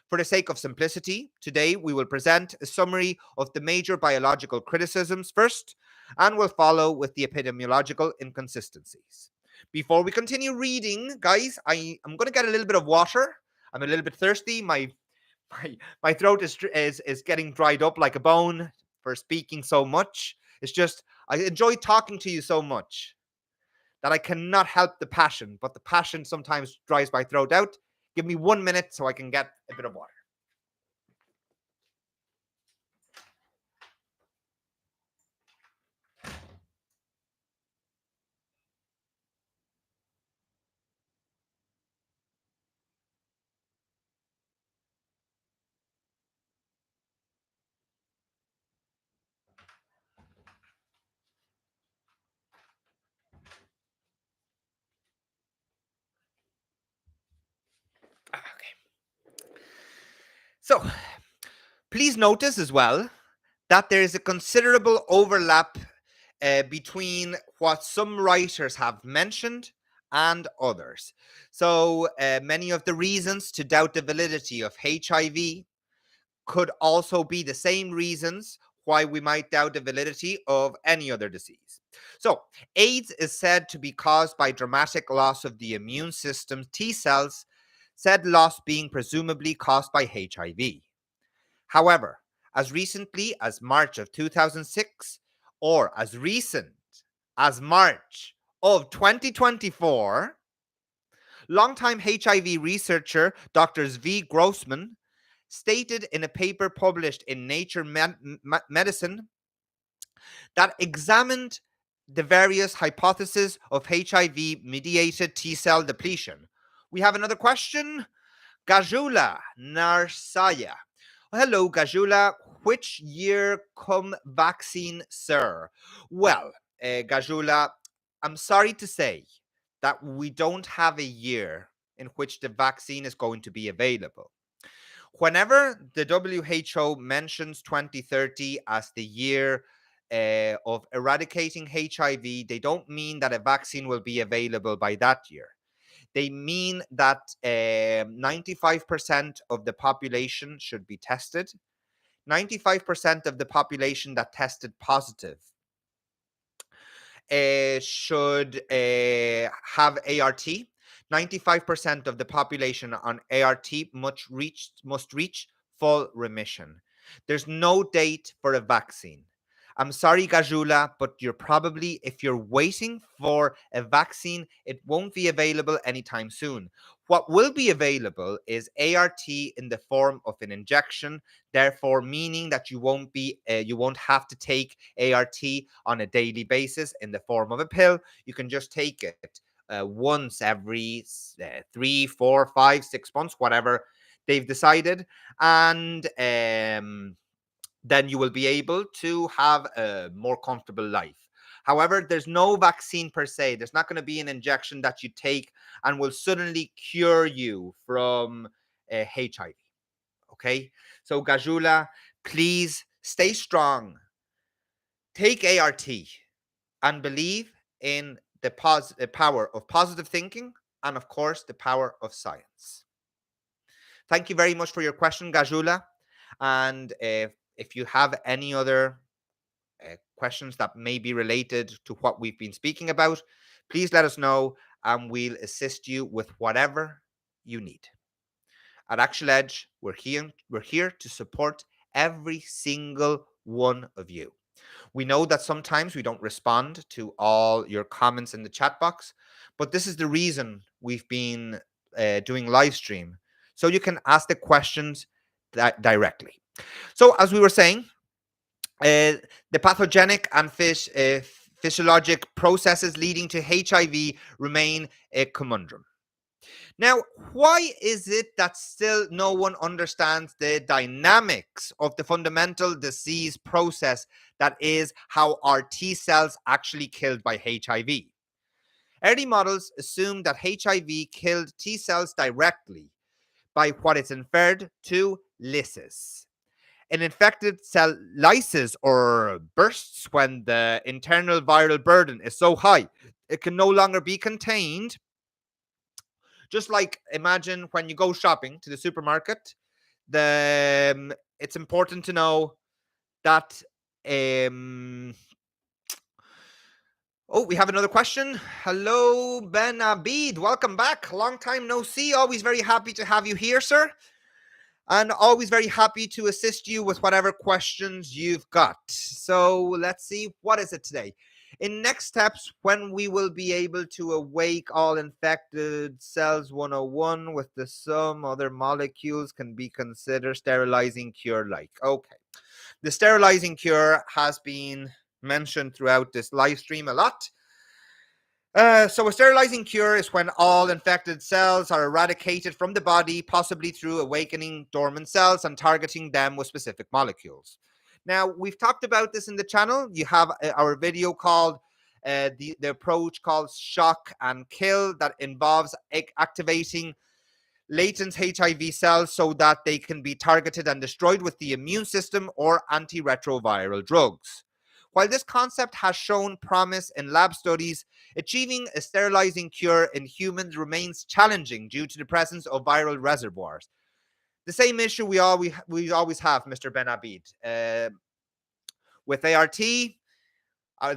Speaker 1: For the sake of simplicity, today we will present a summary of the major biological criticisms first, and will follow with the epidemiological inconsistencies. Before we continue reading, guys, I'm going to get a little bit of water. I'm a little bit thirsty. My throat is getting dried up like a bone for speaking so much. It's just I enjoy talking to you so much that I cannot help the passion, but the passion sometimes dries my throat out. Give me 1 minute so I can get a bit of water. Okay. So, please notice as well that there is a considerable overlap between what some writers have mentioned and others. So, many of the reasons to doubt the validity of HIV could also be the same reasons why we might doubt the validity of any other disease. So, AIDS is said to be caused by dramatic loss of the immune system T cells, said loss being presumably caused by HIV. However, as recently as March of 2006, or as recent as March of 2024, longtime HIV researcher Dr. Zvi Grossman stated in a paper published in Nature Medicine that examined the various hypotheses of HIV mediated T cell depletion. We have another question. Gajula Narsaya. Hello, Gajula. Which year come vaccine, sir? Well, Gajula, I'm sorry to say that we don't have a year in which the vaccine is going to be available. Whenever the WHO mentions 2030 as the year of eradicating HIV, they don't mean that a vaccine will be available by that year. They mean that 95% of the population should be tested. 95% of the population that tested positive should have ART. 95% of the population on ART must reach full remission. There's no date for a vaccine. I'm sorry, Gajula, but if you're waiting for a vaccine, it won't be available anytime soon. What will be available is ART in the form of an injection, therefore meaning that you won't have to take ART on a daily basis in the form of a pill. You can just take it once every 3, 4, 5, 6 months, whatever they've decided, and then you will be able to have a more comfortable life. However, there's no vaccine per se. There's not going to be an injection that you take and will suddenly cure you from HIV. Okay? So, Gajula, please stay strong. Take ART and believe in the power of positive thinking and, of course, the power of science. Thank you very much for your question, Gajula. And if you have any other questions that may be related to what we've been speaking about, please let us know and we'll assist you with whatever you need. At Actual Edge, we're here to support every single one of you. We know that sometimes we don't respond to all your comments in the chat box, but this is the reason we've been doing live stream, so you can ask the questions directly. So, as we were saying, the pathogenic and physiologic processes leading to HIV remain a conundrum. Now, why is it that still no one understands the dynamics of the fundamental disease process that is how our T cells actually killed by HIV? Early models assumed that HIV killed T cells directly by what is inferred to lysis. An infected cell lyses or bursts when the internal viral burden is so high it can no longer be contained. Just like imagine when you go shopping to the supermarket, it's important to know that oh, we have another question. Hello, Ben Abid. Welcome back. Long time no see. Always very happy to have you here, sir. And always very happy to assist you with whatever questions you've got. So let's see, what is it today? In next steps, when we will be able to awake all infected cells 101 with the some other molecules can be considered sterilizing cure like. Okay. The sterilizing cure has been mentioned throughout this live stream a lot. So a sterilizing cure is when all infected cells are eradicated from the body, possibly through awakening dormant cells and targeting them with specific molecules. Now, we've talked about this in the channel. You have our video called the approach called shock and kill that involves activating latent HIV cells so that they can be targeted and destroyed with the immune system or antiretroviral drugs. While this concept has shown promise in lab studies, achieving a sterilizing cure in humans remains challenging due to the presence of viral reservoirs. The same issue we always have, Mr. Ben Abid. With ART, the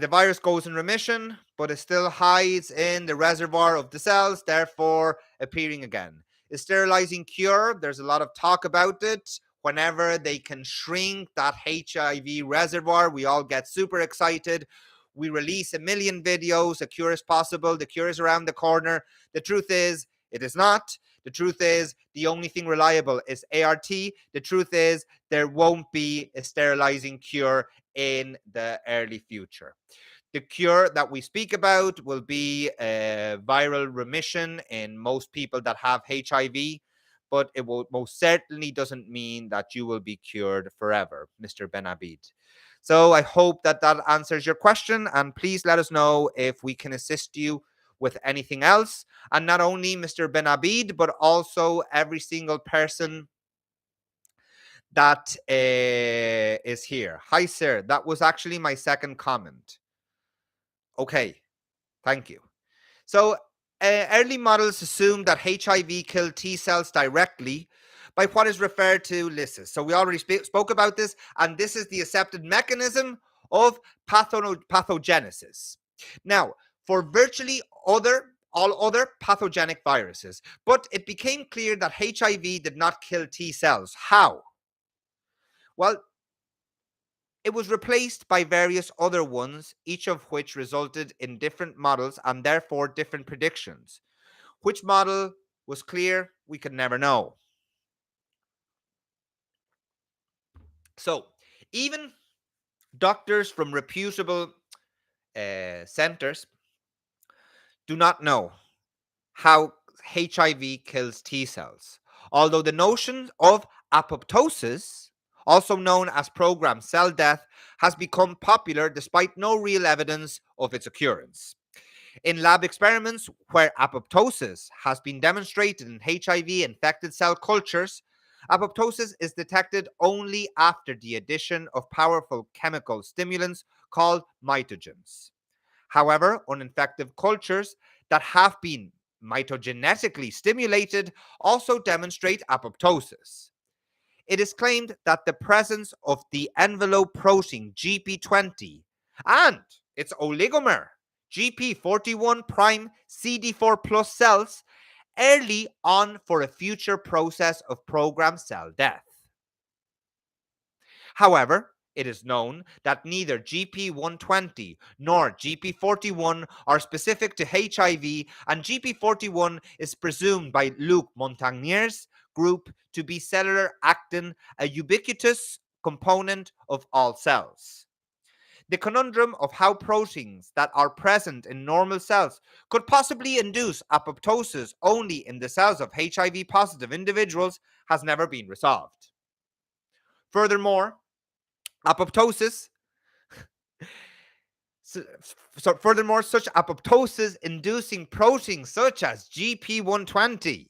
Speaker 1: virus goes in remission, but it still hides in the reservoir of the cells, therefore appearing again. A sterilizing cure, there's a lot of talk about it. Whenever they can shrink that HIV reservoir, we all get super excited. We release 1 million videos. A cure is possible. The cure is around the corner. The truth is, it is not. The truth is, the only thing reliable is ART. The truth is, there won't be a sterilizing cure in the early future. The cure that we speak about will be a viral remission in most people that have HIV, but it will most certainly doesn't mean that you will be cured forever, Mr. Ben Abid. So I hope that answers your question, and please let us know if we can assist you with anything else. And not only Mr. Ben Abid, but also every single person that is here. Hi, sir. That was actually my second comment. Okay, thank you. So, early models assumed that HIV killed T cells directly by what is referred to lysis. So, we already spoke about this, and this is the accepted mechanism of pathogenesis. Now, for virtually all other pathogenic viruses, but it became clear that HIV did not kill T cells. How? Well, it was replaced by various other ones, each of which resulted in different models and therefore different predictions. Which model was clear, we could never know. So, even doctors from reputable centers do not know how HIV kills T cells. Although the notion of apoptosis, also known as programmed cell death, has become popular despite no real evidence of its occurrence. In lab experiments where apoptosis has been demonstrated in HIV infected cell cultures, apoptosis is detected only after the addition of powerful chemical stimulants called mitogens. However, uninfected cultures that have been mitogenetically stimulated also demonstrate apoptosis. It is claimed that the presence of the envelope protein GP20 and its oligomer GP41 prime CD4 plus cells early on for a future process of programmed cell death. However, it is known that neither GP120 nor GP41 are specific to HIV, and GP41 is presumed by Luc Montagnier's group to be cellular actin, a ubiquitous component of all cells. The conundrum of how proteins that are present in normal cells could possibly induce apoptosis only in the cells of HIV positive individuals has never been resolved. Furthermore, apoptosis such apoptosis inducing proteins such as GP120,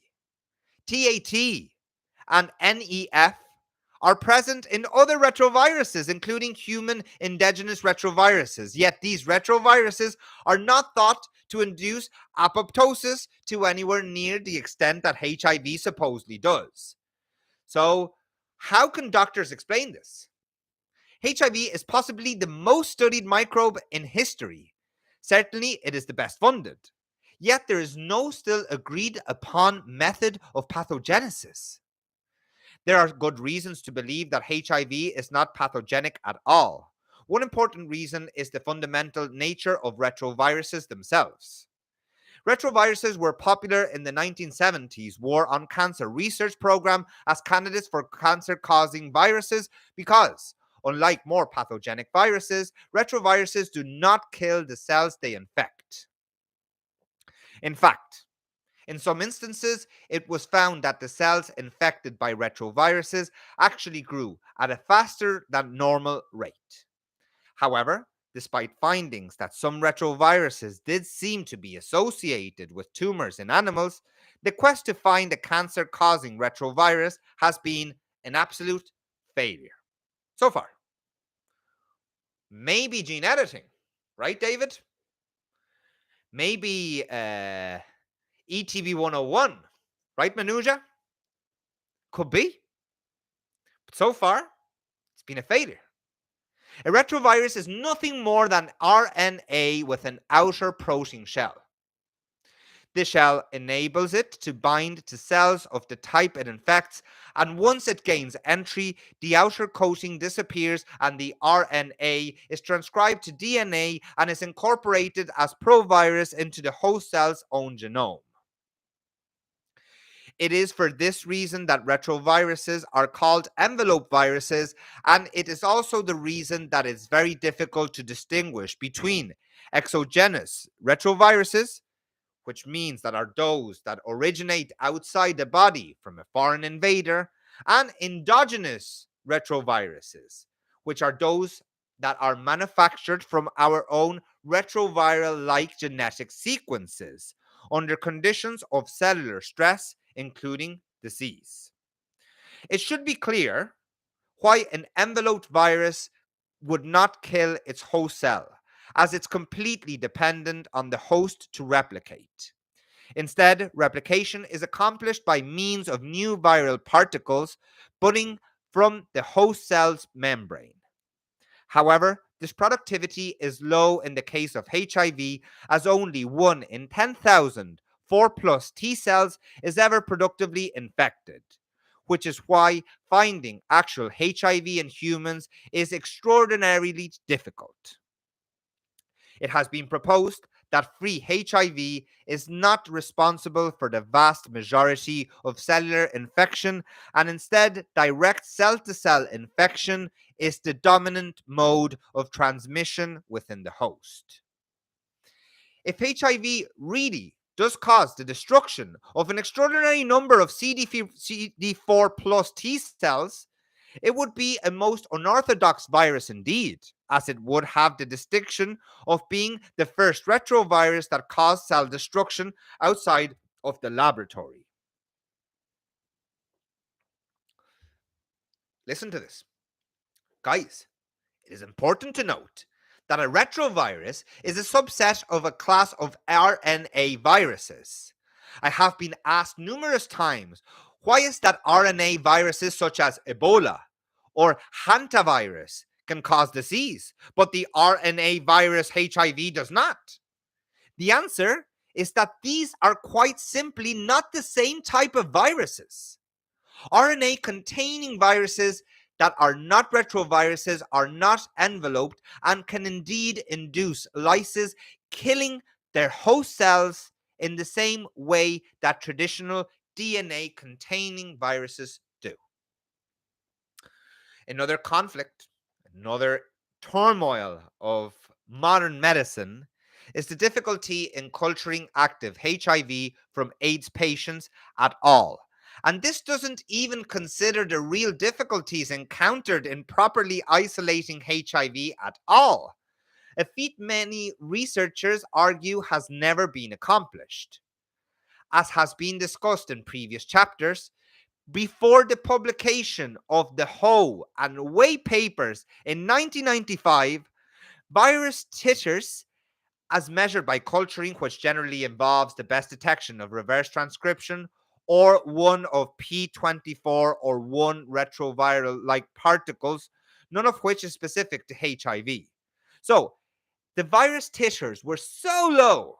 Speaker 1: TAT, and NEF are present in other retroviruses, including human indigenous retroviruses. Yet these retroviruses are not thought to induce apoptosis to anywhere near the extent that HIV supposedly does. So, how can doctors explain this? HIV is possibly the most studied microbe in history. Certainly, it is the best funded. Yet there is no still agreed upon method of pathogenesis. There are good reasons to believe that HIV is not pathogenic at all. One important reason is the fundamental nature of retroviruses themselves. Retroviruses were popular in the 1970s War on Cancer research program as candidates for cancer-causing viruses because, unlike more pathogenic viruses, retroviruses do not kill the cells they infect. In fact, in some instances, it was found that the cells infected by retroviruses actually grew at a faster than normal rate. However, despite findings that some retroviruses did seem to be associated with tumors in animals, the quest to find a cancer causing retrovirus has been an absolute failure so far. Maybe gene editing, right, David? Maybe ETB 101, right, Manuja? Could be. But so far, it's been a failure. A retrovirus is nothing more than RNA with an outer protein shell. This shell enables it to bind to cells of the type it infects, and once it gains entry, the outer coating disappears and the RNA is transcribed to DNA and is incorporated as provirus into the host cell's own genome. It is for this reason that retroviruses are called envelope viruses, and it is also the reason that it's very difficult to distinguish between exogenous retroviruses, which means that are those that originate outside the body from a foreign invader, and endogenous retroviruses, which are those that are manufactured from our own retroviral like genetic sequences under conditions of cellular stress, including disease. It should be clear why an enveloped virus would not kill its host cell, as it's completely dependent on the host to replicate. Instead, replication is accomplished by means of new viral particles budding from the host cell's membrane. However, this productivity is low in the case of HIV, as only 1 in 10,000 4 plus T cells is ever productively infected, which is why finding actual HIV in humans is extraordinarily difficult. It has been proposed that free HIV is not responsible for the vast majority of cellular infection, and instead, direct cell to cell infection is the dominant mode of transmission within the host. If HIV really does cause the destruction of an extraordinary number of CD4 plus T cells, it would be a most unorthodox virus indeed, as it would have the distinction of being the first retrovirus that caused cell destruction outside of the laboratory. Listen to this. Guys, it is important to note that a retrovirus is a subset of a class of RNA viruses. I have been asked numerous times, why is that RNA viruses such as Ebola or hantavirus can cause disease, but the RNA virus HIV does not? The answer is that these are quite simply not the same type of viruses. RNA containing viruses that are not retroviruses are not enveloped and can indeed induce lysis, killing their host cells in the same way that traditional DNA containing viruses do. Another conflict, another turmoil of modern medicine is the difficulty in culturing active HIV from AIDS patients at all. And this doesn't even consider the real difficulties encountered in properly isolating HIV at all, a feat many researchers argue has never been accomplished. As has been discussed in previous chapters, Before the publication of the Ho and Wei papers in 1995, virus titers, as measured by culturing, which generally involves the best detection of reverse transcription or one of P24 or 1 retroviral like particles, none of which is specific to HIV. So, the virus titers were so low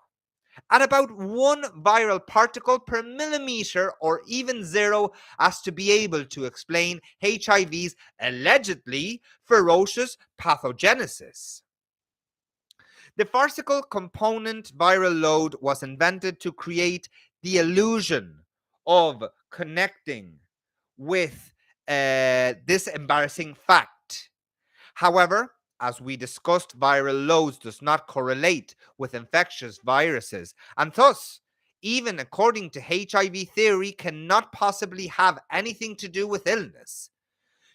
Speaker 1: at about 1 viral particle per millimeter or even 0 as to be able to explain HIV's allegedly ferocious pathogenesis. The farcical component viral load was invented to create the illusion of connecting with this embarrassing fact. However, as we discussed, viral loads does not correlate with infectious viruses, and thus, even according to HIV theory, cannot possibly have anything to do with illness.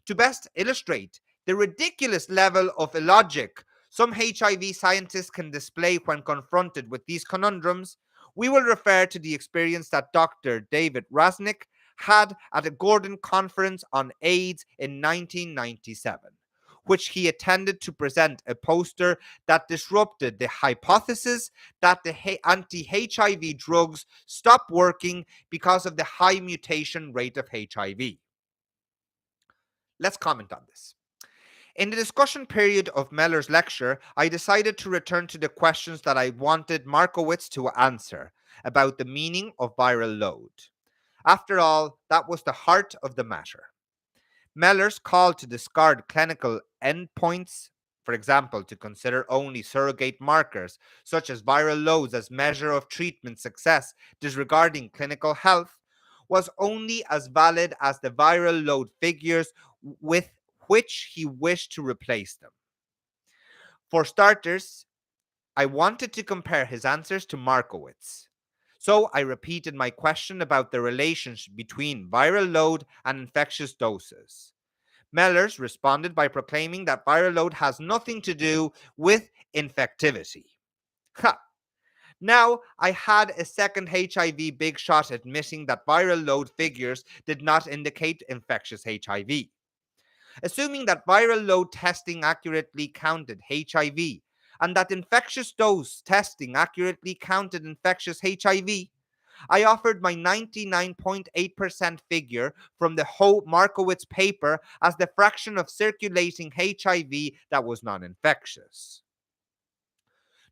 Speaker 1: To best illustrate the ridiculous level of illogic some HIV scientists can display when confronted with these conundrums, we will refer to the experience that Dr. David Rasnick had at a Gordon conference on AIDS in 1997, which he attended to present a poster that disrupted the hypothesis that the anti HIV drugs stopped working because of the high mutation rate of HIV. Let's comment on this. In the discussion period of Meller's lecture, I decided to return to the questions that I wanted Markowitz to answer about the meaning of viral load. After all, that was the heart of the matter. Meller's call to discard clinical endpoints, for example, to consider only surrogate markers such as viral loads as measure of treatment success, disregarding clinical health, was only as valid as the viral load figures with which he wished to replace them. For starters, I wanted to compare his answers to Markowitz. So I repeated my question about the relationship between viral load and infectious doses. Mellers responded by proclaiming that viral load has nothing to do with infectivity. Ha! Now, I had a second HIV big shot admitting that viral load figures did not indicate infectious HIV. Assuming that viral load testing accurately counted HIV and that infectious dose testing accurately counted infectious HIV, I offered my 99.8% figure from the Ho Markowitz paper as the fraction of circulating HIV that was non-infectious.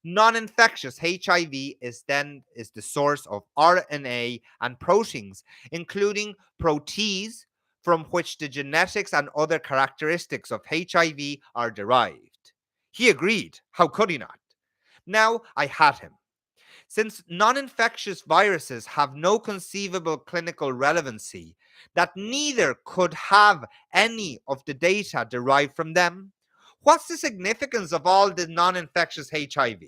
Speaker 1: Non-infectious HIV is the source of RNA and proteins, including protease, from which the genetics and other characteristics of HIV are derived. He agreed. How could he not? Now I had him. Since non-infectious viruses have no conceivable clinical relevancy, that neither could have any of the data derived from them, what's the significance of all the non-infectious HIV?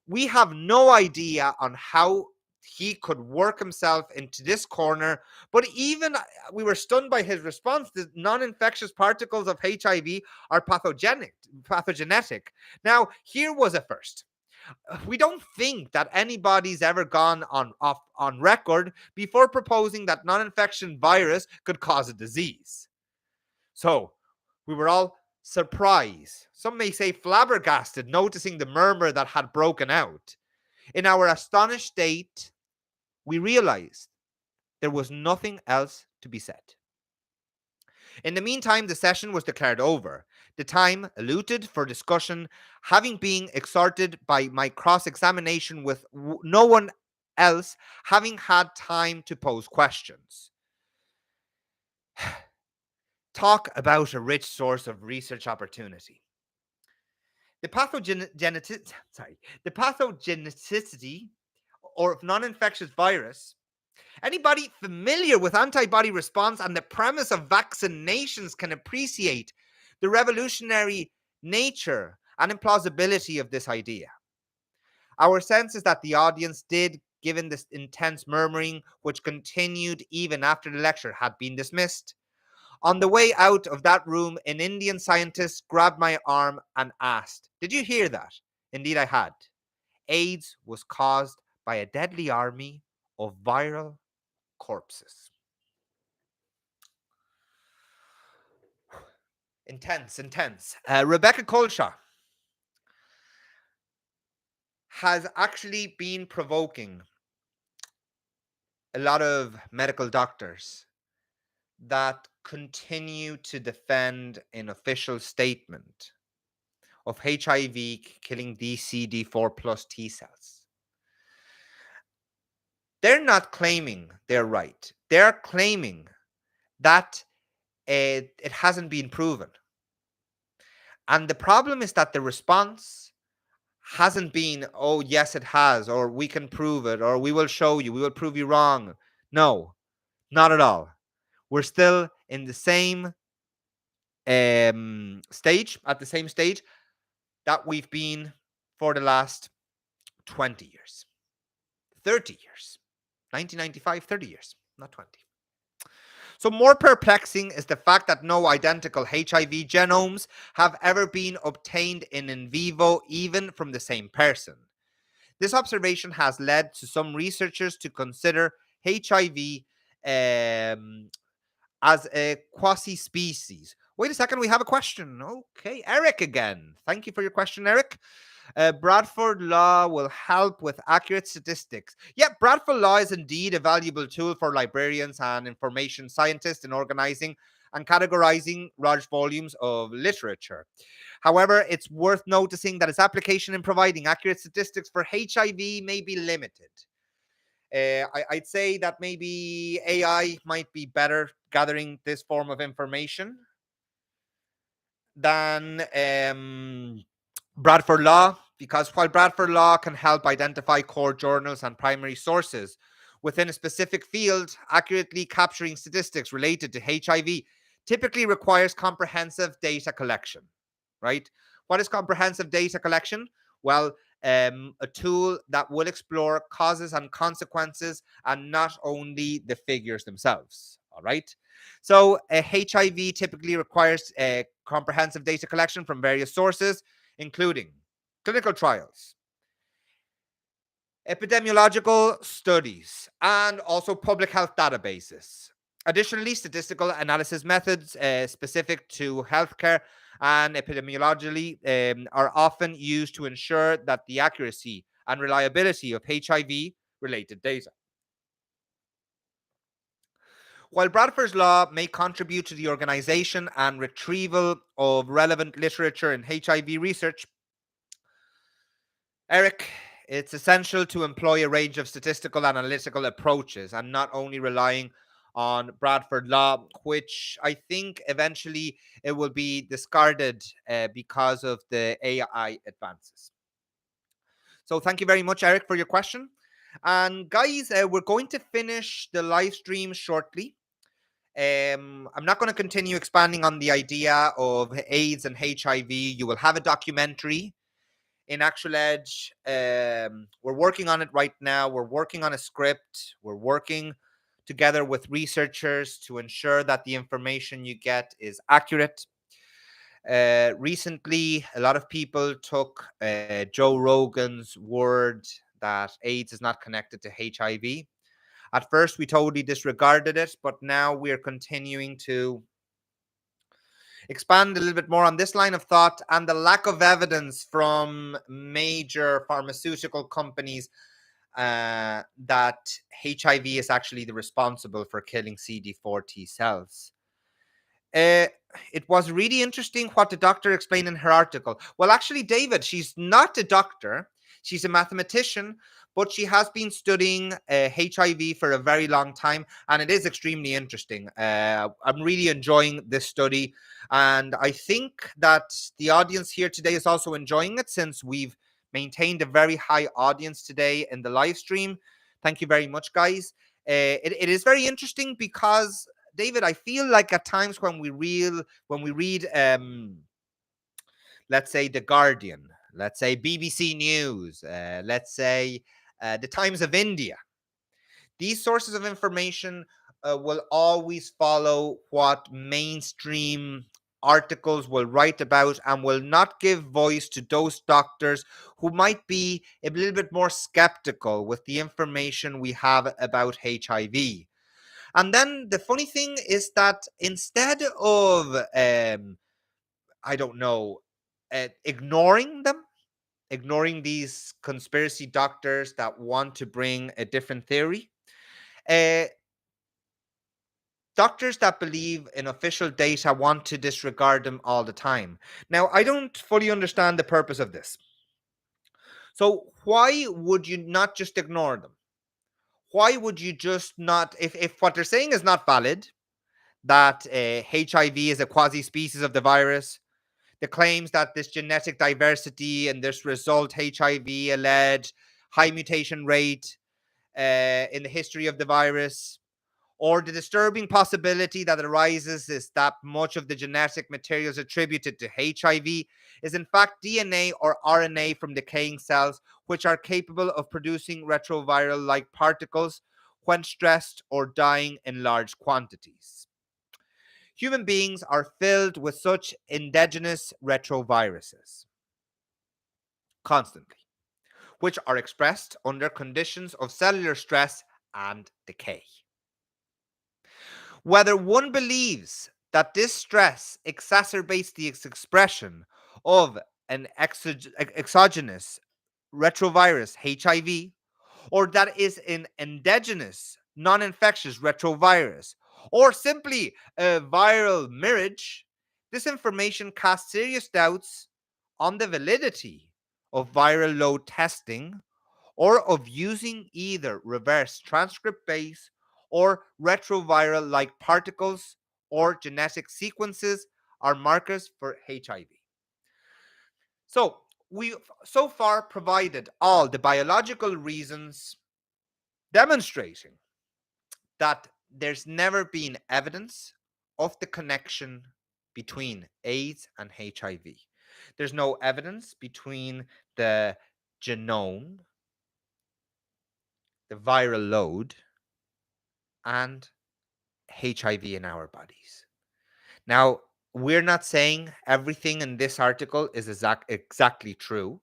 Speaker 1: We have no idea on how he could work himself into this corner, but even we were stunned by his response. The non-infectious particles of HIV are pathogenetic. Now, here was a first. We don't think that anybody's ever gone on record before proposing that non-infection virus could cause a disease. So we were all surprised, some may say flabbergasted, noticing the murmur that had broken out. In our astonished state, we realized there was nothing else to be said. In the meantime, the session was declared over, the time allotted for discussion having been exhausted by my cross-examination with no one else having had time to pose questions. Talk about a rich source of research opportunity. The pathogenicity or non-infectious virus. Anybody familiar with antibody response and the premise of vaccinations can appreciate the revolutionary nature and implausibility of this idea. Our sense is that the audience did, given this intense murmuring which continued even after the lecture had been dismissed. On the way out of that room, an Indian scientist grabbed my arm and asked, "Did you hear that?" Indeed, I had. AIDS was caused by a deadly army of viral corpses. Intense, intense. Rebecca Colshaw has actually been provoking a lot of medical doctors that continue to defend an official statement of HIV killing DCD4 plus T cells. They're not claiming they're right. They're claiming that it hasn't been proven. And the problem is that the response hasn't been, oh, yes, it has, or we can prove it, or we will show you, we will prove you wrong. No, not at all. We're still in the same stage, at the same stage that we've been for the last 20 years, 30 years, 1995, 30 years, not 20. So, more perplexing is the fact that no identical HIV genomes have ever been obtained in vivo, even from the same person. This observation has led to some researchers to consider HIV as a quasi species. Wait a second, we have a question. Okay, Eric again. Thank you for your question, Eric. Bradford Law will help with accurate statistics. Yeah, Bradford Law is indeed a valuable tool for librarians and information scientists in organizing and categorizing large volumes of literature. However, it's worth noticing that its application in providing accurate statistics for HIV may be limited. I'd say that maybe AI might be better gathering this form of information than Bradford Law, because while Bradford Law can help identify core journals and primary sources within a specific field, accurately capturing statistics related to HIV typically requires comprehensive data collection, right? What is comprehensive data collection? Well, a tool that will explore causes and consequences and not only the figures themselves. All right. So, HIV typically requires comprehensive data collection from various sources, including clinical trials, epidemiological studies, and also public health databases. Additionally, statistical analysis methods specific to healthcare and epidemiology are often used to ensure that the accuracy and reliability of HIV related data. While Bradford's Law may contribute to the organization and retrieval of relevant literature in HIV research, Eric, it's essential to employ a range of statistical analytical approaches and not only relying on Bradford Law, which I think eventually it will be discarded because of the AI advances. So thank you very much, Eric, for your question. And guys, we're going to finish the live stream shortly. I'm not going to continue expanding on the idea of AIDS and HIV. You will have a documentary in Actual Edge. We're working on it right now. We're working on a script. We're working together with researchers to ensure that the information you get is accurate. Recently, a lot of people took Joe Rogan's word that AIDS is not connected to HIV. At first, we totally disregarded it, but now we're continuing to expand a little bit more on this line of thought and the lack of evidence from major pharmaceutical companies that HIV is actually the responsible for killing CD4 T cells. Uh, it was really interesting what the doctor explained in her article. Well, actually, David, she's not a doctor. She's a mathematician, but she has been studying HIV for a very long time, and it is extremely interesting. I'm really enjoying this study, and I think that the audience here today is also enjoying it since we've maintained a very high audience today in the live stream. Thank you very much, guys. It is very interesting because David, I feel like at times when we read, let's say the Guardian, let's say BBC News, let's say the Times of India, these sources of information will always follow what mainstream articles will write about and will not give voice to those doctors who might be a little bit more skeptical with the information we have about HIV. And then the funny thing is that instead of I don't know, ignoring them, ignoring these conspiracy doctors that want to bring a different theory. Uh, Doctors that believe in official data want to disregard them all the time. Now, I don't fully understand the purpose of this. So, why would you not just ignore them? Why would you just not, if what they're saying is not valid, that HIV is a quasi species of the virus, the claims that this genetic diversity and this result HIV alleged high mutation rate in the history of the virus, or the disturbing possibility that arises is that much of the genetic materials attributed to HIV is in fact DNA or RNA from decaying cells, which are capable of producing retroviral like particles when stressed or dying in large quantities. Human beings are filled with such endogenous retroviruses constantly, which are expressed under conditions of cellular stress and decay. Whether one believes that this stress exacerbates the expression of an exogenous retrovirus HIV, or that is an endogenous non-infectious retrovirus, or simply a viral mirage, this information casts serious doubts on the validity of viral load testing or of using either reverse transcript base or retroviral like particles or genetic sequences are markers for HIV. So, we've so far provided all the biological reasons demonstrating that there's never been evidence of the connection between AIDS and HIV. There's no evidence between the genome, the viral load, and HIV in our bodies. Now, we're not saying everything in this article is exactly true,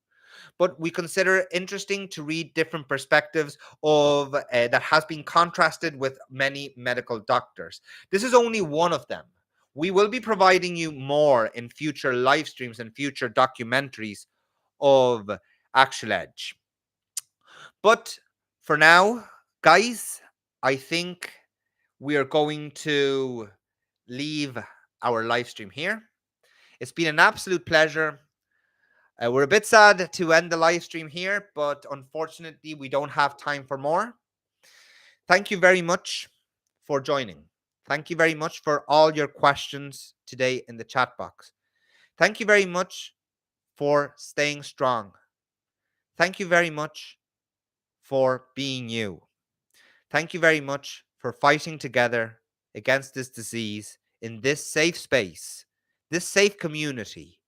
Speaker 1: but we consider it interesting to read different perspectives of that has been contrasted with many medical doctors. This is only one of them. We will be providing you more in future live streams and future documentaries of Actual Edge. But for now, guys, I think we are going to leave our live stream here. It's been an absolute pleasure. We're a bit sad to end the live stream here, but unfortunately, we don't have time for more. Thank you very much for joining. Thank you very much for all your questions today in the chat box. Thank you very much for staying strong. Thank you very much for being you. Thank you very much for fighting together against this disease in this safe space, this safe community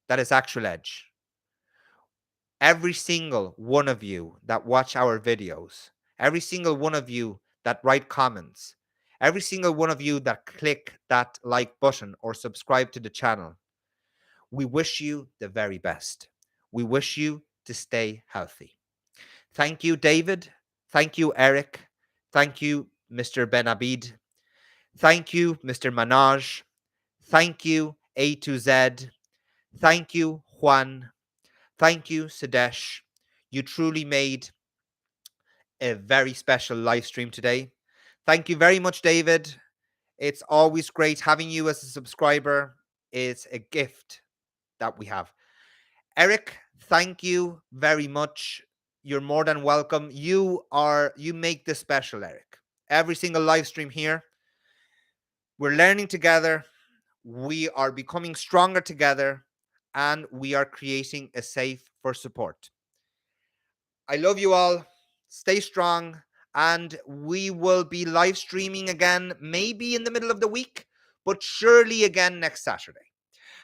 Speaker 1: that is Actual Edge. Every single one of you that watch our videos, every single one of you that write comments, every single one of you that click that like button or subscribe to the channel, we wish you the very best. We wish you to stay healthy. Thank you, David. Thank you, Eric. Thank you, Mr. Benabid. Thank you, Mr. Manaj. Thank you, A to Z. Thank you, Juan. Thank you, Sadesh. You truly made a very special live stream today. Thank you very much, David. It's always great having you as a subscriber. It's a gift that we have. Eric, thank you very much. You're more than welcome. You make this special, Eric. Every single live stream here, we're learning together. We are becoming stronger together, and we are creating a safe for support. I love you all. Stay strong. And we will be live streaming again, maybe in the middle of the week, but surely again next Saturday.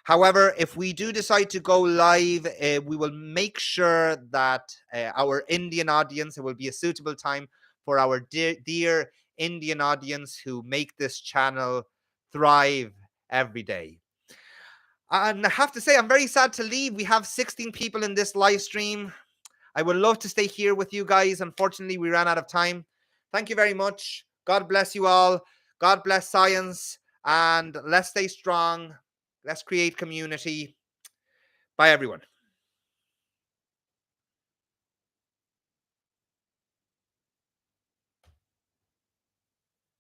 Speaker 1: However, if we do decide to go live, we will make sure that our Indian audience, it will be a suitable time for our dear Indian audience who make this channel thrive every day. And I have to say, I'm very sad to leave. We have 16 people in this live stream. I would love to stay here with you guys. Unfortunately, we ran out of time. Thank you very much. God bless you all. God bless science. And let's stay strong. Let's create community. Bye, everyone.